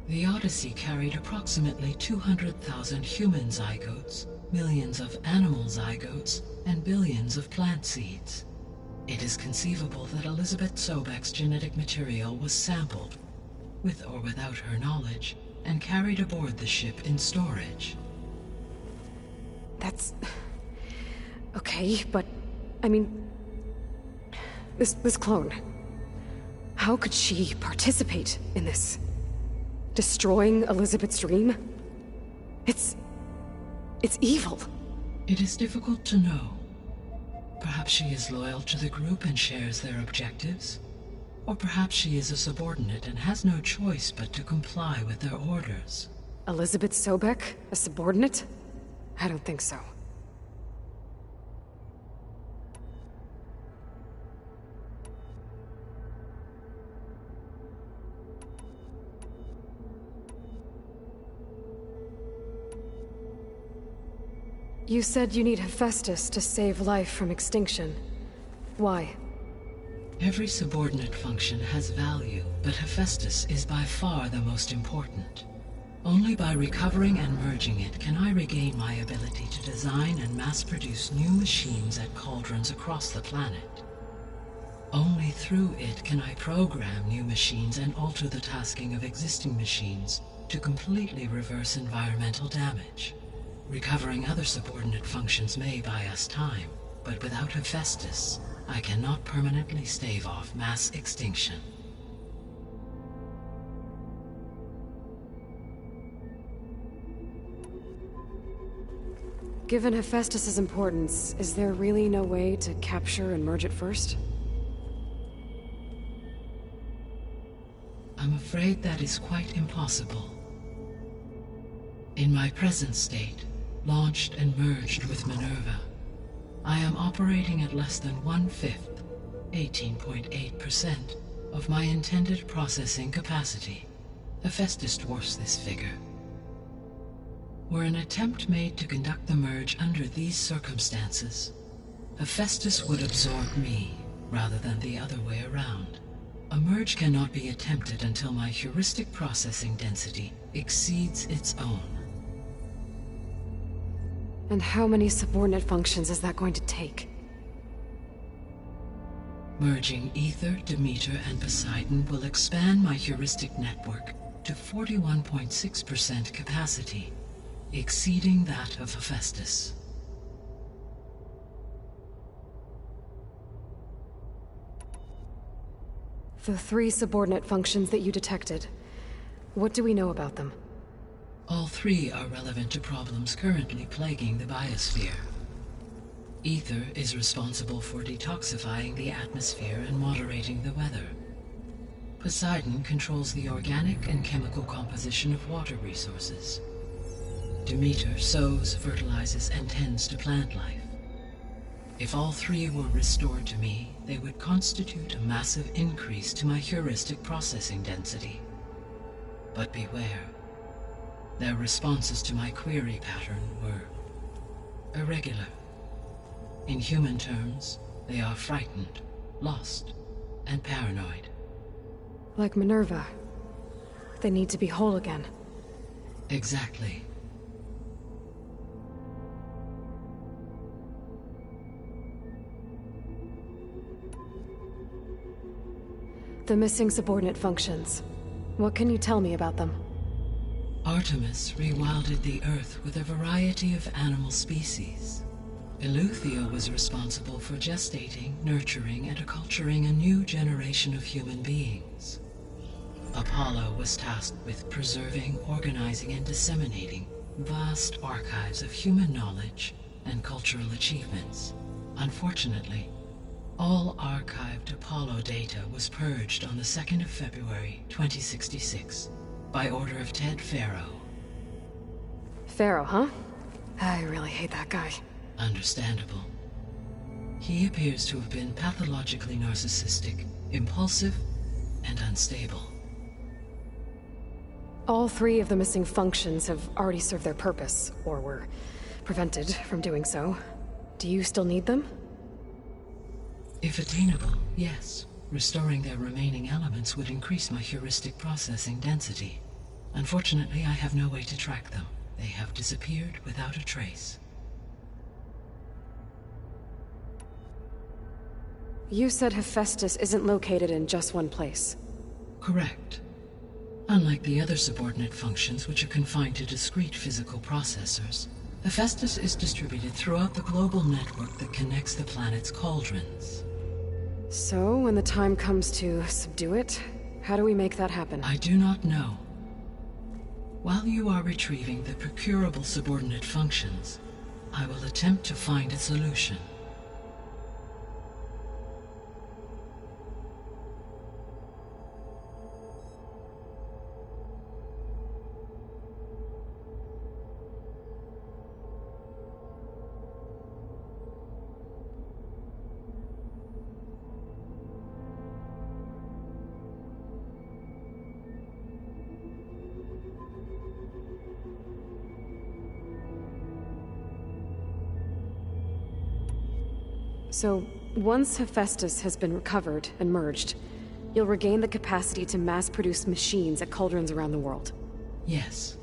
The Odyssey carried approximately 200,000 human zygotes, millions of animal zygotes, and billions of plant seeds. It is conceivable that Elizabeth Sobek's genetic material was sampled, with or without her knowledge, and carried aboard the ship in storage. That's... okay, but... I mean... This clone... how could she participate in this? Destroying Elizabeth's dream? It's evil. It is difficult to know. Perhaps she is loyal to the group and shares their objectives. Or perhaps she is a subordinate and has no choice but to comply with their orders. Elizabeth Sobek? A subordinate? I don't think so. You said you need Hephaestus to save life from extinction. Why? Every subordinate function has value, but Hephaestus is by far the most important. Only by recovering and merging it can I regain my ability to design and mass-produce new machines at cauldrons across the planet. Only through it can I program new machines and alter the tasking of existing machines to completely reverse environmental damage. Recovering other subordinate functions may buy us time, but without Hephaestus, I cannot permanently stave off mass extinction. Given Hephaestus's importance, is there really no way to capture and merge it first? I'm afraid that is quite impossible. In my present state, launched and merged with Minerva, I am operating at less than 1/5, 18.8%, of my intended processing capacity. Hephaestus dwarfs this figure. Were an attempt made to conduct the merge under these circumstances, Hephaestus would absorb me, rather than the other way around. A merge cannot be attempted until my heuristic processing density exceeds its own. And how many subordinate functions is that going to take? Merging Ether, Demeter, and Poseidon will expand my heuristic network to 41.6% capacity, exceeding that of Hephaestus. The 3 subordinate functions that you detected, what do we know about them? All 3 are relevant to problems currently plaguing the biosphere. Ether is responsible for detoxifying the atmosphere and moderating the weather. Poseidon controls the organic and chemical composition of water resources. Demeter sows, fertilizes, and tends to plant life. If all 3 were restored to me, they would constitute a massive increase to my heuristic processing density. But beware. Their responses to my query pattern were irregular. In human terms, they are frightened, lost, and paranoid. Like Minerva. They need to be whole again. Exactly. The missing subordinate functions. What can you tell me about them? Artemis rewilded the Earth with a variety of animal species. Eleuthia was responsible for gestating, nurturing, and acculturating a new generation of human beings. Apollo was tasked with preserving, organizing, and disseminating vast archives of human knowledge and cultural achievements. Unfortunately, all archived Apollo data was purged on the 2nd of February, 2066, by order of Ted Faro. Pharaoh, huh? I really hate that guy. Understandable. He appears to have been pathologically narcissistic, impulsive, and unstable. All 3 of the missing functions have already served their purpose, or were prevented from doing so. Do you still need them? If attainable, yes. Restoring their remaining elements would increase my heuristic processing density. Unfortunately, I have no way to track them. They have disappeared without a trace. You said Hephaestus isn't located in just one place. Correct. Unlike the other subordinate functions, which are confined to discrete physical processors, Hephaestus is distributed throughout the global network that connects the planet's cauldrons. So, when the time comes to subdue it, how do we make that happen? I do not know. While you are retrieving the procurable subordinate functions, I will attempt to find a solution. So, once Hephaestus has been recovered and merged, you'll regain the capacity to mass-produce machines at cauldrons around the world. Yes,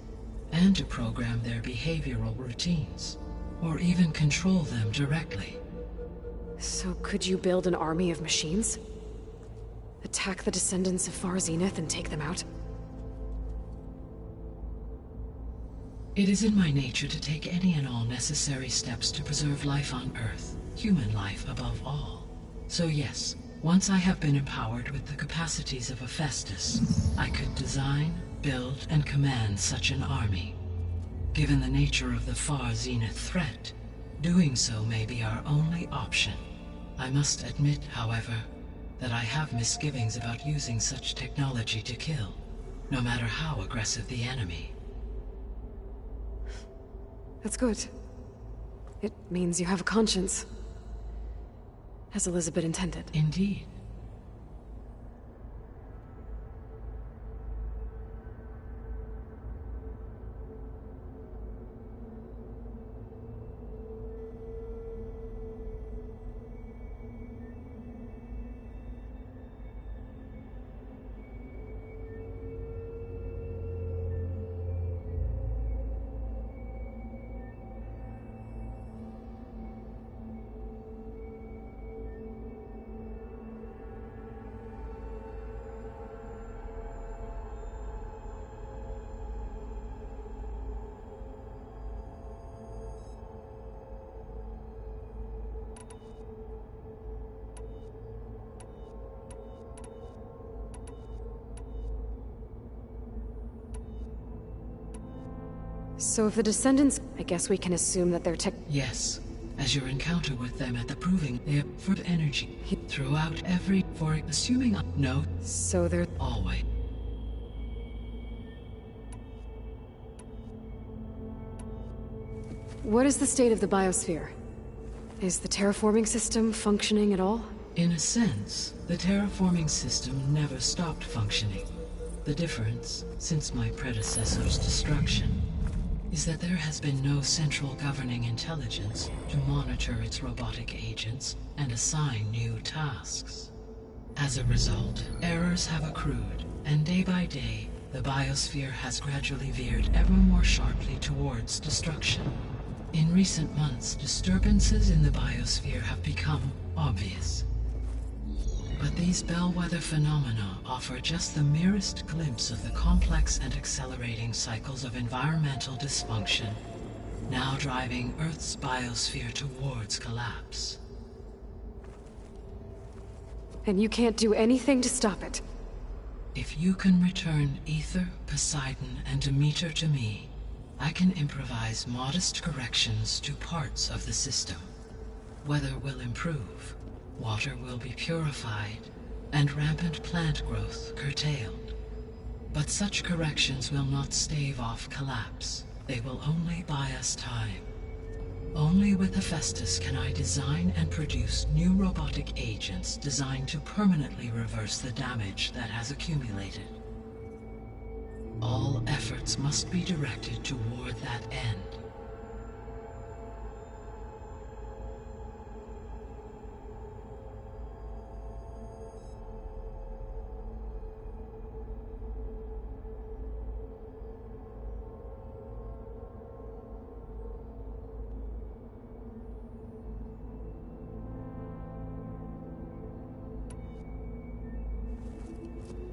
and to program their behavioral routines, or even control them directly. So could you build an army of machines? Attack the descendants of Far Zenith and take them out? It is in my nature to take any and all necessary steps to preserve life on Earth, human life above all. So yes, once I have been empowered with the capacities of Hephaestus, I could design, build, and command such an army. Given the nature of the Far Zenith threat, doing so may be our only option. I must admit, however, that I have misgivings about using such technology to kill, no matter how aggressive the enemy. That's good. It means you have a conscience. As Elizabeth intended. Indeed. So if the descendants... I guess we can assume that they're Yes, as your encounter with them at the Proving, they have for energy throughout every... for assuming... No, So they're... always. What is the state of the biosphere? Is the terraforming system functioning at all? In a sense, the terraforming system never stopped functioning. The difference, since my predecessor's destruction, is that there has been no central governing intelligence to monitor its robotic agents and assign new tasks. As a result, errors have accrued, and day by day, the biosphere has gradually veered ever more sharply towards destruction. In recent months, disturbances in the biosphere have become obvious. But these bellwether phenomena offer just the merest glimpse of the complex and accelerating cycles of environmental dysfunction, now driving Earth's biosphere towards collapse. And you can't do anything to stop it? If you can return Ether, Poseidon, and Demeter to me, I can improvise modest corrections to parts of the system. Weather will improve, water will be purified, and rampant plant growth curtailed. But such corrections will not stave off collapse. They will only buy us time. Only with Hephaestus can I design and produce new robotic agents designed to permanently reverse the damage that has accumulated. All efforts must be directed toward that end.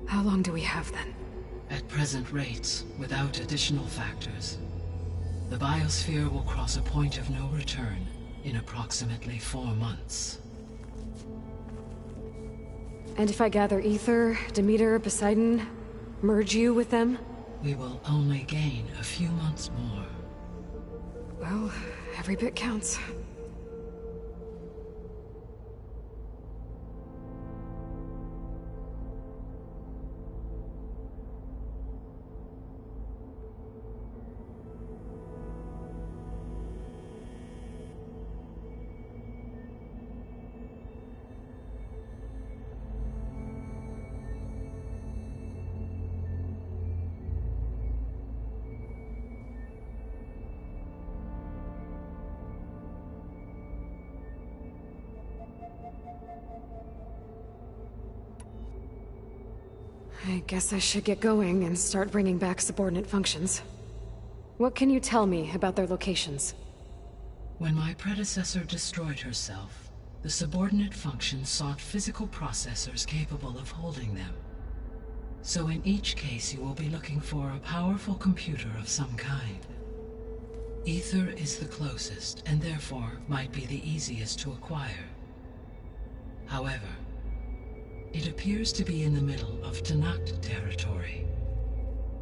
How long do we have then? At present rates, without additional factors, the biosphere will cross a point of no return in approximately 4 months. And if I gather Ether, Demeter, Poseidon, merge you with them? We will only gain a few months more. Well, every bit counts. I guess I should get going and start bringing back subordinate functions. What can you tell me about their locations? When my predecessor destroyed herself, the subordinate functions sought physical processors capable of holding them. So in each case you will be looking for a powerful computer of some kind. Ether is the closest, and therefore might be the easiest to acquire. However, it appears to be in the middle of Tanakh territory.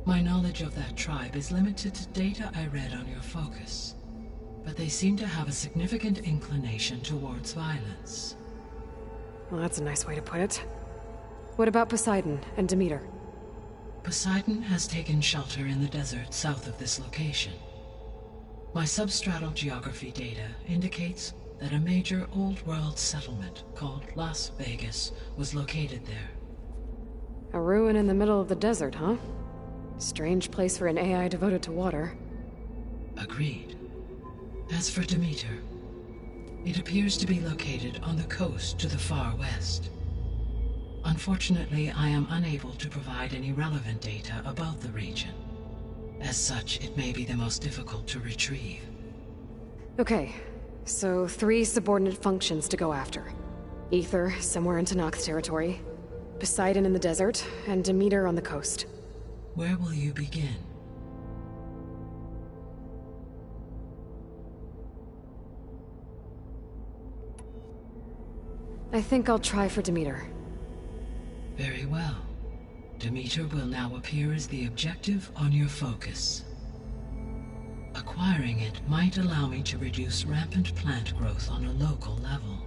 My knowledge of that tribe is limited to data I read on your focus, but they seem to have a significant inclination towards violence. Well, that's a nice way to put it. What about Poseidon and Demeter? Poseidon has taken shelter in the desert south of this location. My substratal geography data indicates that a major old-world settlement called Las Vegas was located there. A ruin in the middle of the desert, huh? Strange place for an AI devoted to water. Agreed. As for Demeter, it appears to be located on the coast to the far west. Unfortunately, I am unable to provide any relevant data about the region. As such, it may be the most difficult to retrieve. Okay, so 3 subordinate functions to go after. Ether, somewhere in Tanakh territory, Poseidon in the desert, and Demeter on the coast. Where will you begin? I think I'll try for Demeter. Very well. Demeter will now appear as the objective on your focus. Acquiring it might allow me to reduce rampant plant growth on a local level.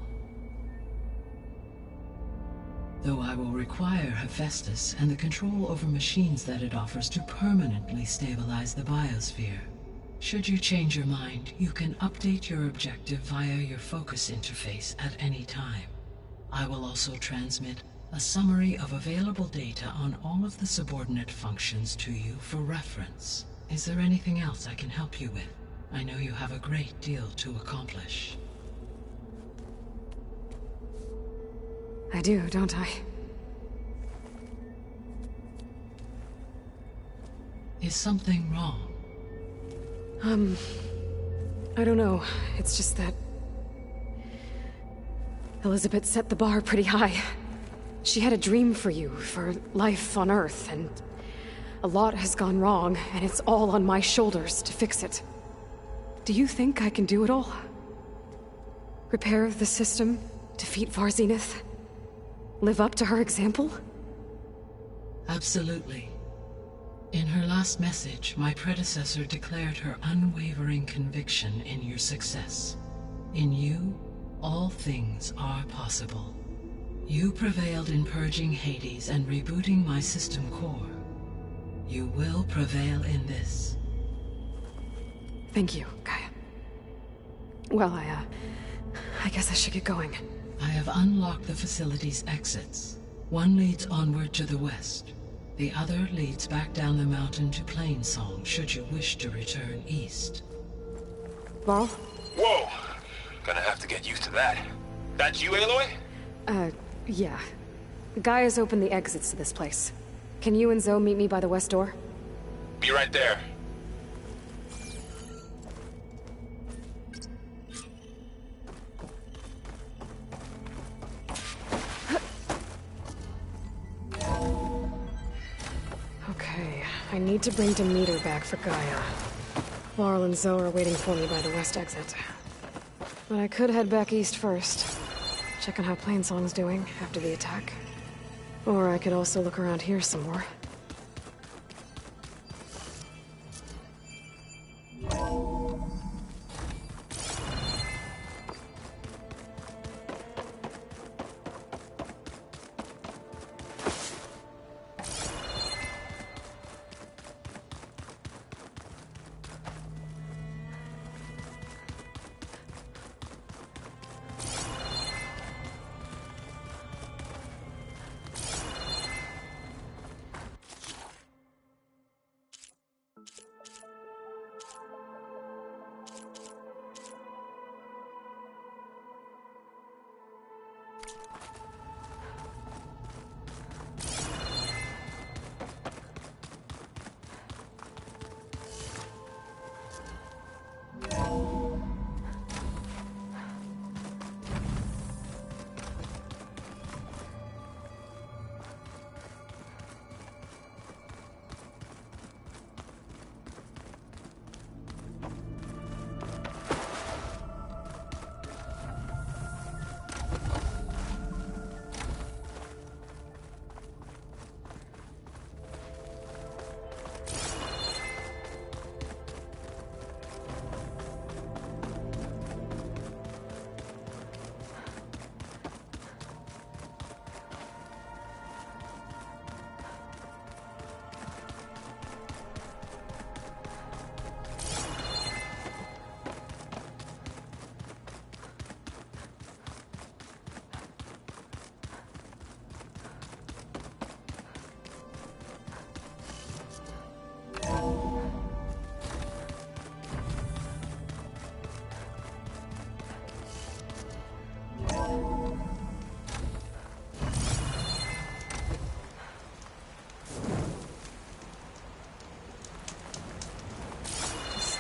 Though I will require Hephaestus and the control over machines that it offers to permanently stabilize the biosphere. Should you change your mind, you can update your objective via your focus interface at any time. I will also transmit a summary of available data on all of the subordinate functions to you for reference. Is there anything else I can help you with? I know you have a great deal to accomplish. I do, don't I? Is something wrong? I don't know. It's just that Elizabeth set the bar pretty high. She had a dream for you, for life on Earth, and a lot has gone wrong, and it's all on my shoulders to fix it. Do you think I can do it all? Repair the system, defeat Varzenith, live up to her example? Absolutely. In her last message, my predecessor declared her unwavering conviction in your success. In you, all things are possible. You prevailed in purging Hades and rebooting my system core. You will prevail in this. Thank you, Gaia. Well, I guess I should get going. I have unlocked the facility's exits. One leads onward to the west. The other leads back down the mountain to Plainsong, should you wish to return east. Varl? Whoa! Gonna have to get used to that. That's you, Aloy? Yeah. Gaia's opened the exits to this place. Can you and Zoe meet me by the west door? Be right there. Okay, I need to bring Demeter back for Gaia. Varl and Zoe are waiting for me by the west exit. But I could head back east first. Check on how Plainsong's doing after the attack. Or I could also look around here some more.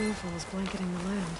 snowfall is blanketing the land.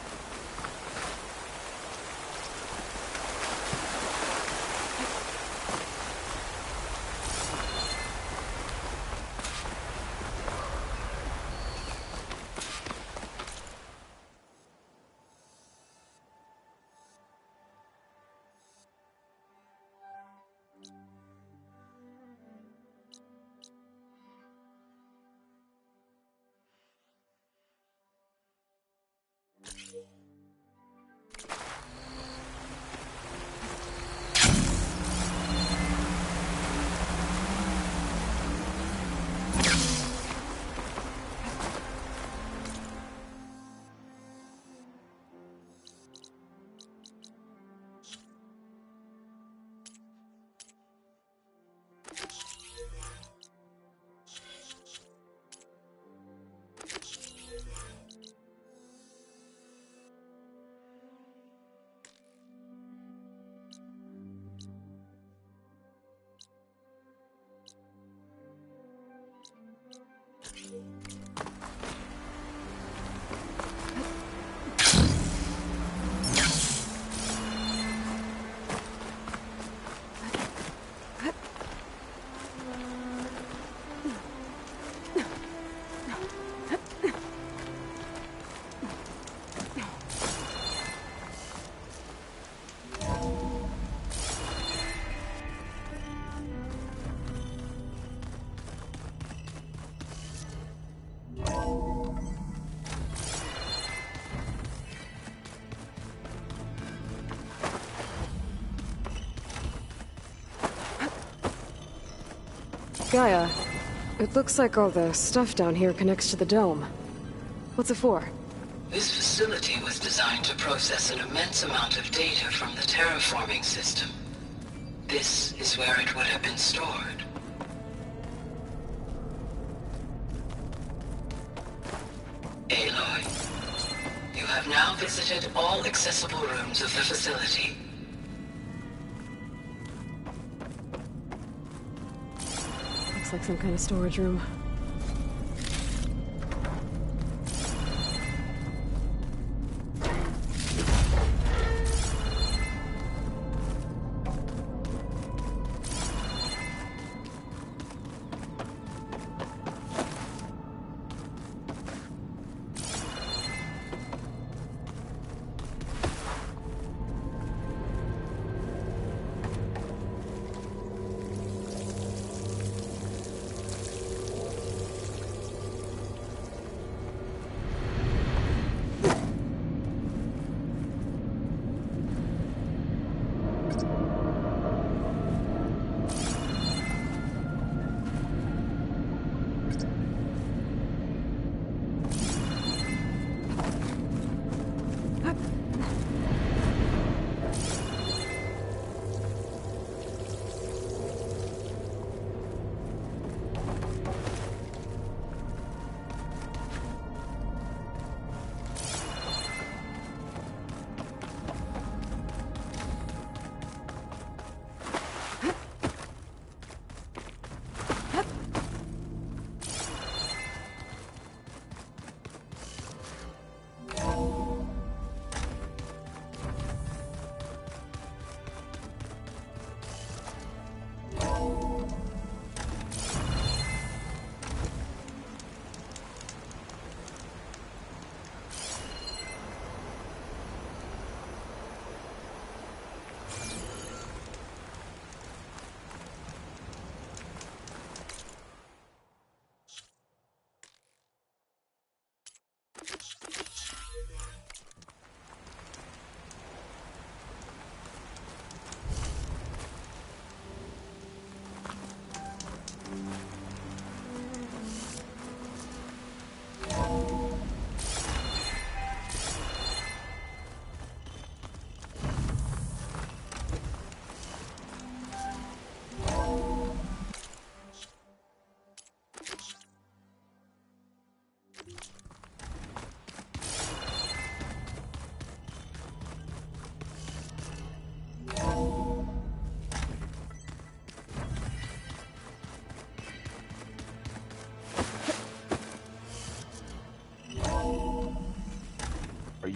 Gaia, it looks like all the stuff down here connects to the dome. What's it for? This facility was designed to process an immense amount of data from the terraforming system. This is where it would have been stored. Aloy, you have now visited all accessible rooms of the facility. Looks like some kind of storage room.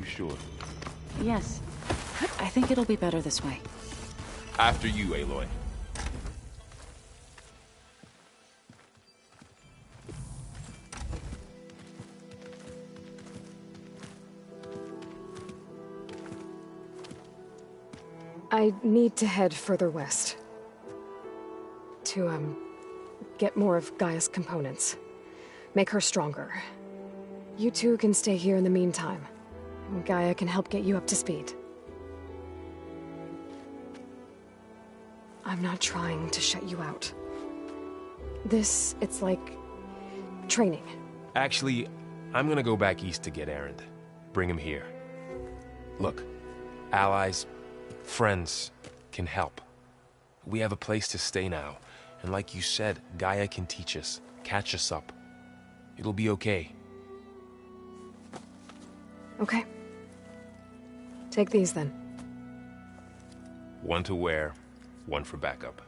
you sure? Yes. I think it'll be better this way. After you, Aloy. I need to head further west. To, get more of Gaia's components. Make her stronger. You two can stay here in the meantime. Gaia can help get you up to speed. I'm not trying to shut you out. It's like... training. Actually, I'm gonna go back east to get Erend. Bring him here. Look, allies, friends can help. We have a place to stay now, and like you said, Gaia can teach us, catch us up. It'll be okay. Okay. Take these then. One to wear, one for backup.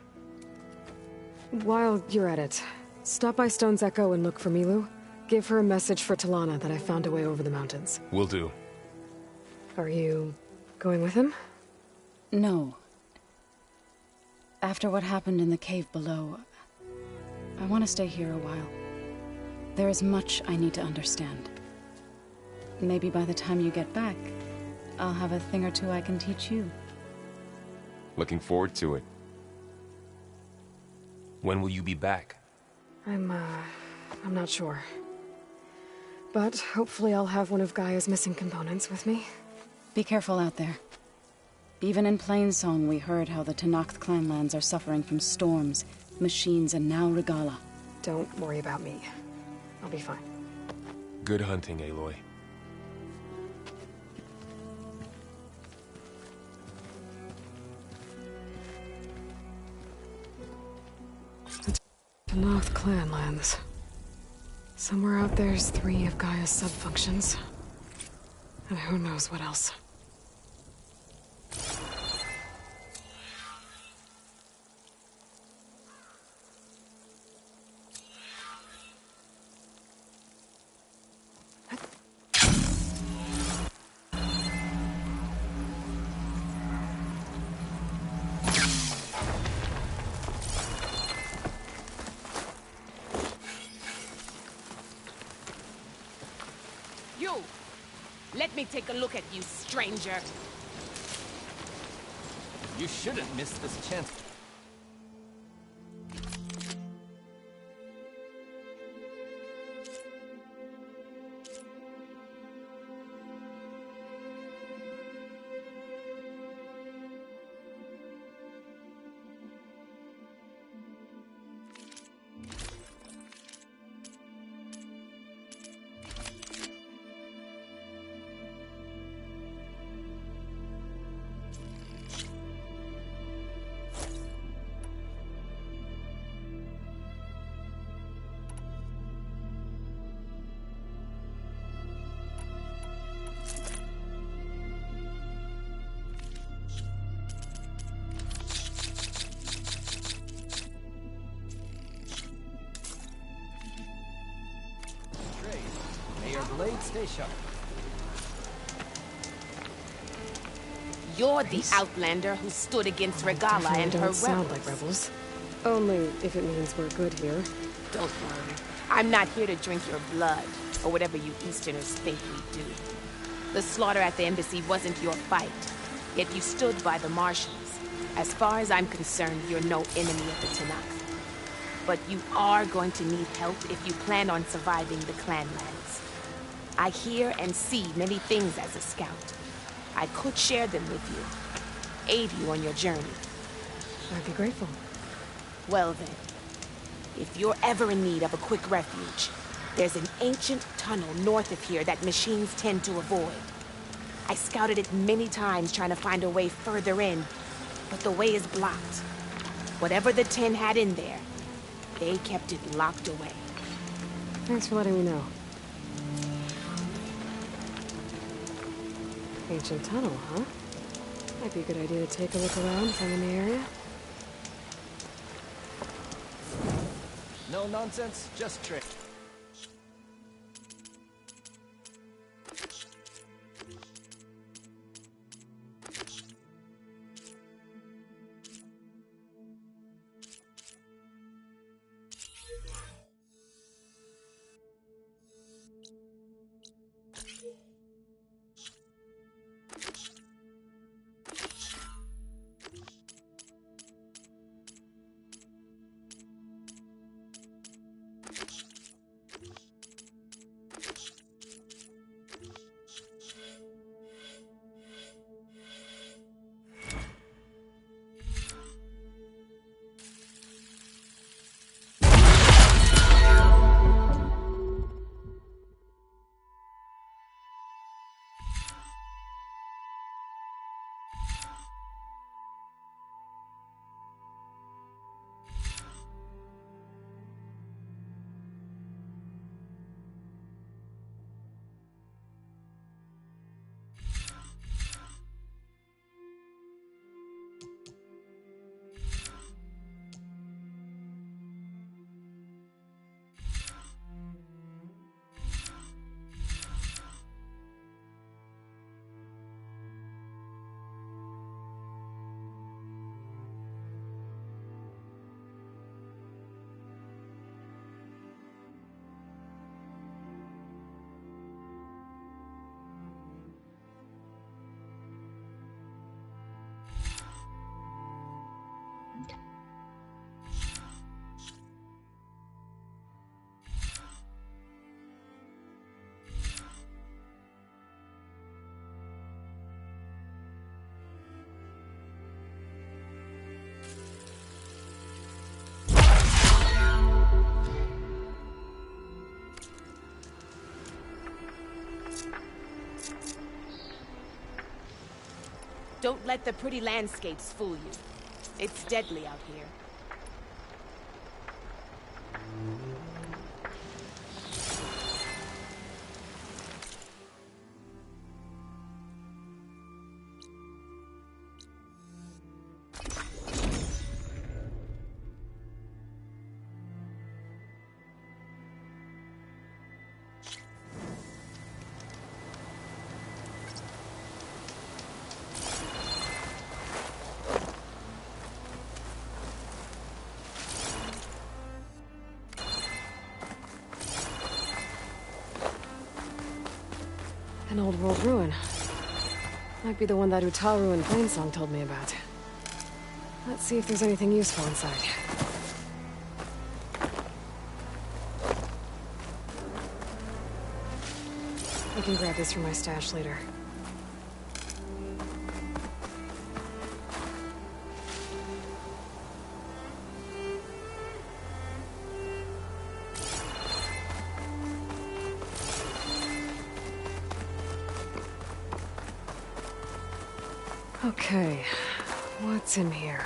While you're at it, stop by Stone's Echo and look for Milu. Give her a message for Talana that I found a way over the mountains. Will do. Are you going with him? No. After what happened in the cave below, I want to stay here a while. There is much I need to understand. Maybe by the time you get back, I'll have a thing or two I can teach you. Looking forward to it. When will you be back? I'm not sure. But hopefully I'll have one of Gaia's missing components with me. Be careful out there. Even in Plainsong, we heard how the Tenakth clanlands are suffering from storms, machines, and now Regala. Don't worry about me. I'll be fine. Good hunting, Aloy. Tenakth clanlands. Somewhere out there's 3 of Gaia's sub-functions. And who knows what else. Let me take a look at you, stranger. You shouldn't miss this chance. Blade, stay sharp. You're the outlander who stood against Regala and her rebels. Sound like rebels. Only if it means we're good here. Don't worry. I'm not here to drink your blood, or whatever you Easterners think we do. The slaughter at the embassy wasn't your fight, yet you stood by the Martians. As far as I'm concerned, you're no enemy of the Tenakth. But you are going to need help if you plan on surviving the clanlands. I hear and see many things as a scout. I could share them with you, aid you on your journey. I'd be grateful. Well then, if you're ever in need of a quick refuge, there's an ancient tunnel north of here that machines tend to avoid. I scouted it many times trying to find a way further in, but the way is blocked. Whatever the 10 had in there, they kept it locked away. Thanks for letting me know. Ancient tunnel, huh? Might be a good idea to take a look around if I'm in the area. No nonsense, just trick. Nice. Don't let the pretty landscapes fool you. It's deadly out here. An old world ruin. Might be the one that Utaru and Plainsong told me about. Let's see if there's anything useful inside. I can grab this from my stash later. Okay, what's in here?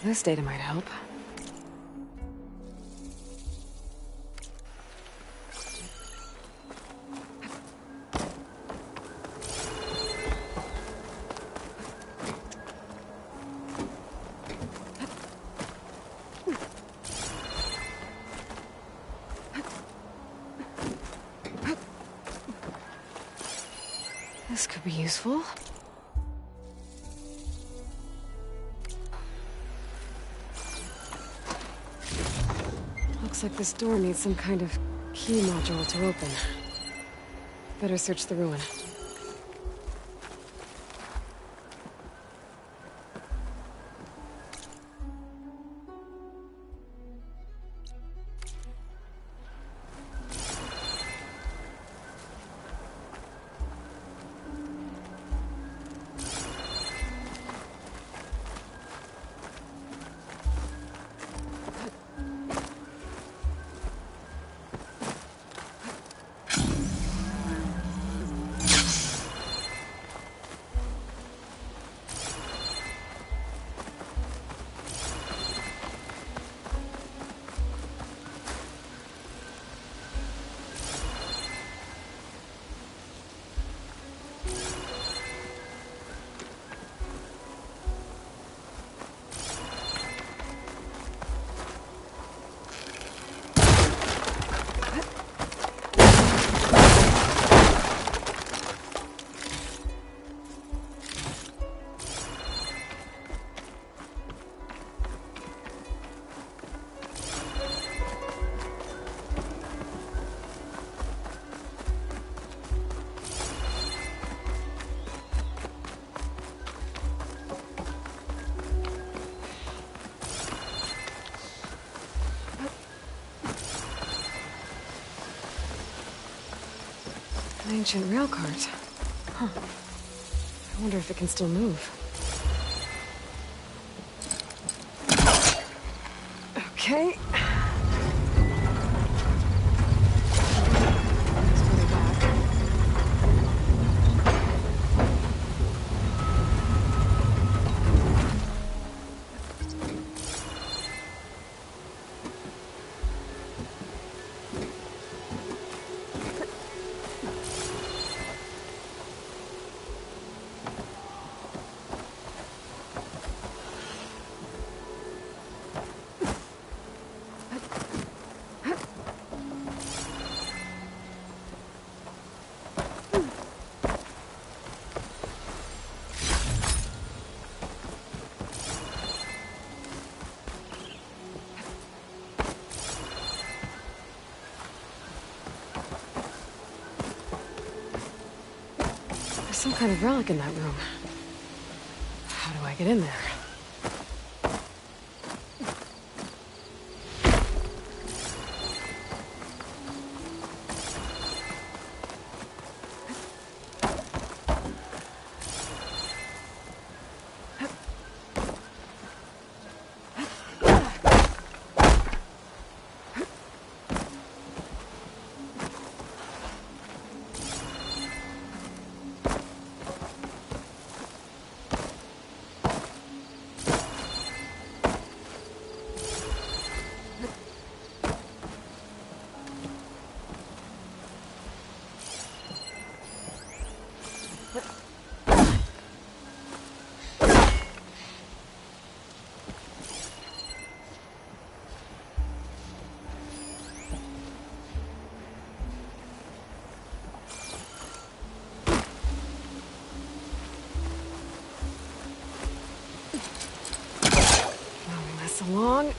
This data might help. This could be useful. Looks like this door needs some kind of key module to open. Better search the ruin. An ancient rail cart. Huh. I wonder if it can still move. Okay. Let's put it back. There's some kind of relic in that room. How do I get in there? Along.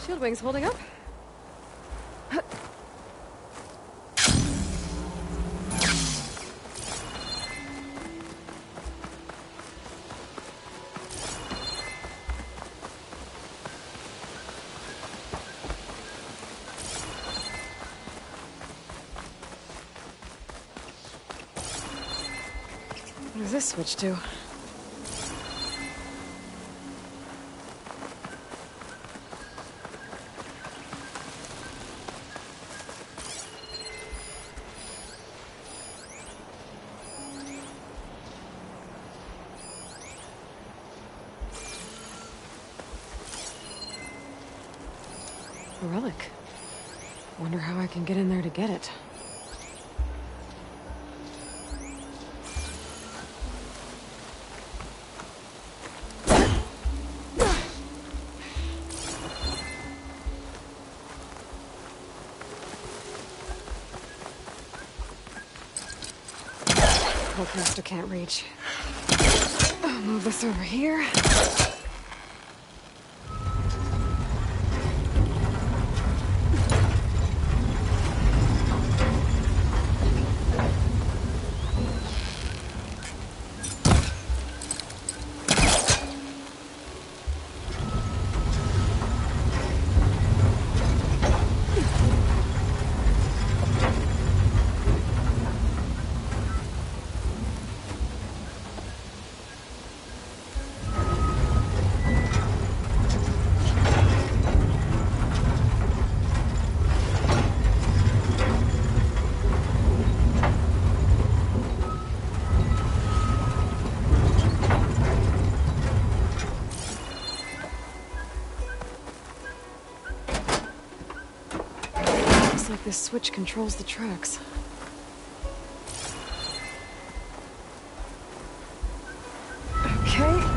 Shield wings holding up. What does this switch do? A relic. Wonder how I can get in there to get it. Master can't reach. I'll move this over here. this switch controls the tracks. Okay.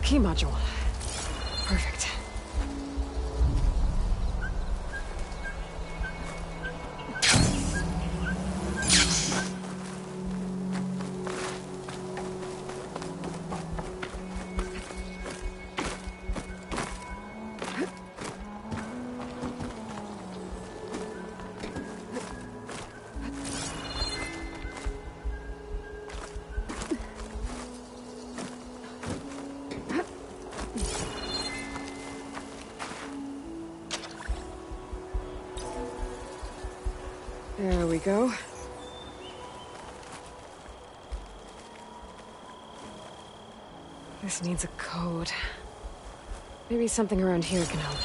Key module. Perfect. There we go. This needs a code. Maybe something around here can help.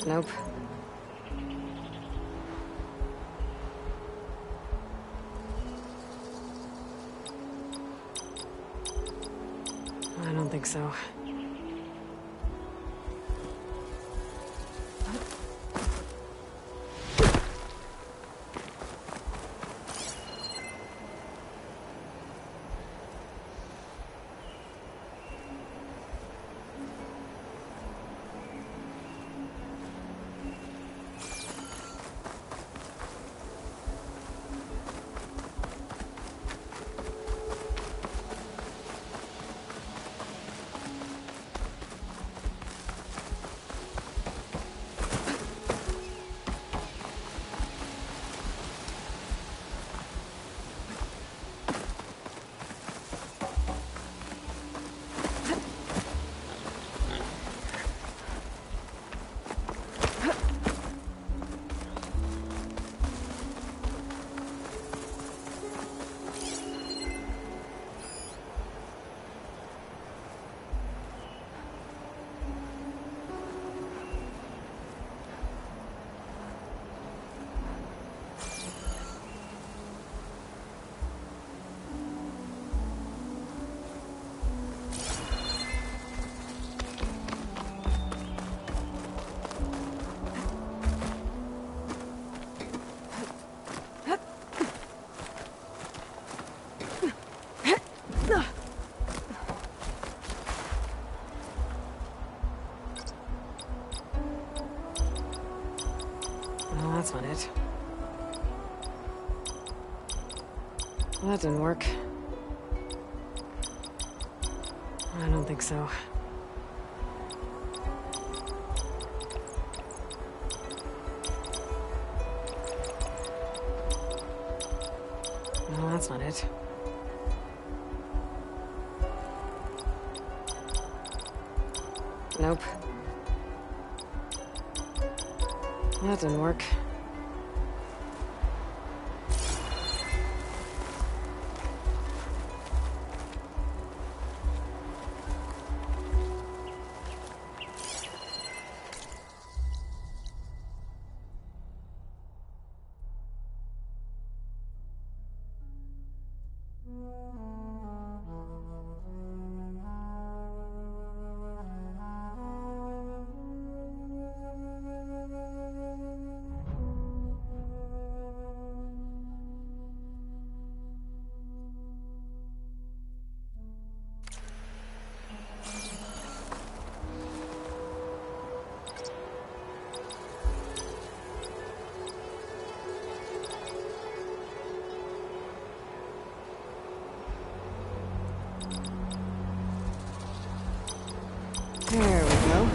Nope. I don't think so. Well, that's not it. Well, that didn't work. I don't think so. No, that's not it. Nope. That didn't work. There we go.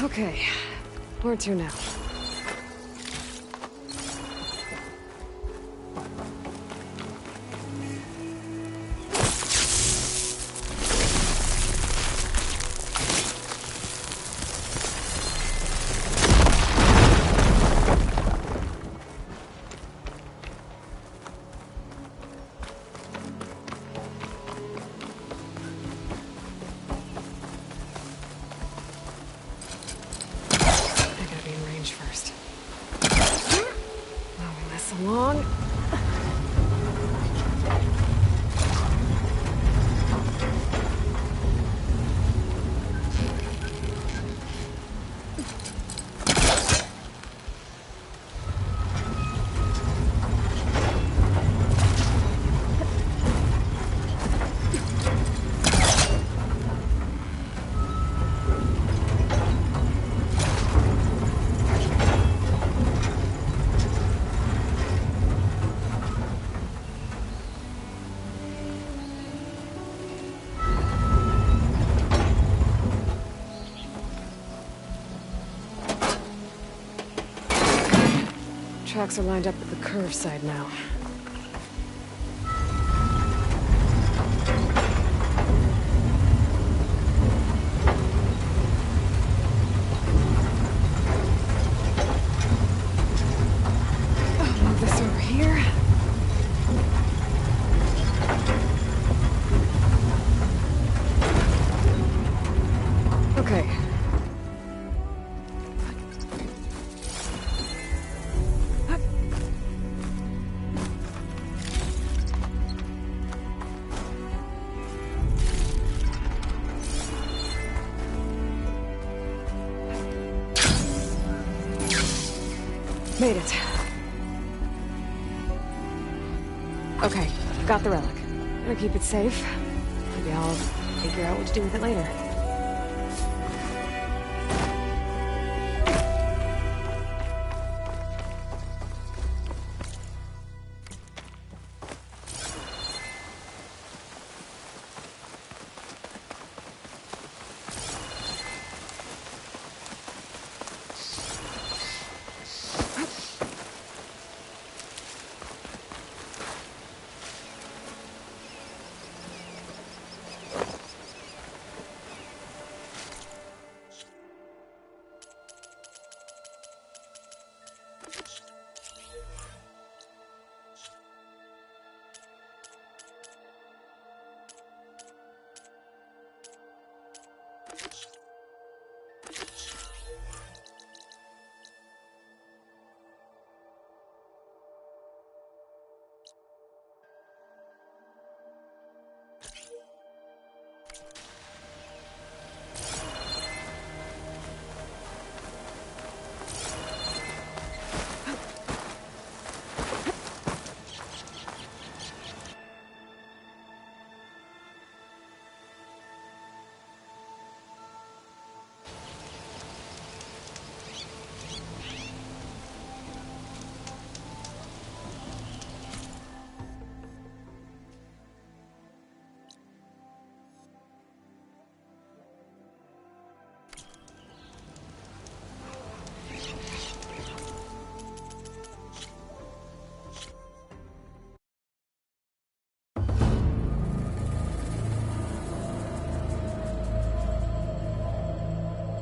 Okay, where to now? I gotta be in range Tracks are lined up at the curve side now. Move this over here. Okay. Made it. Okay, got the relic. Gonna keep it safe. Maybe I'll figure out what to do with it later.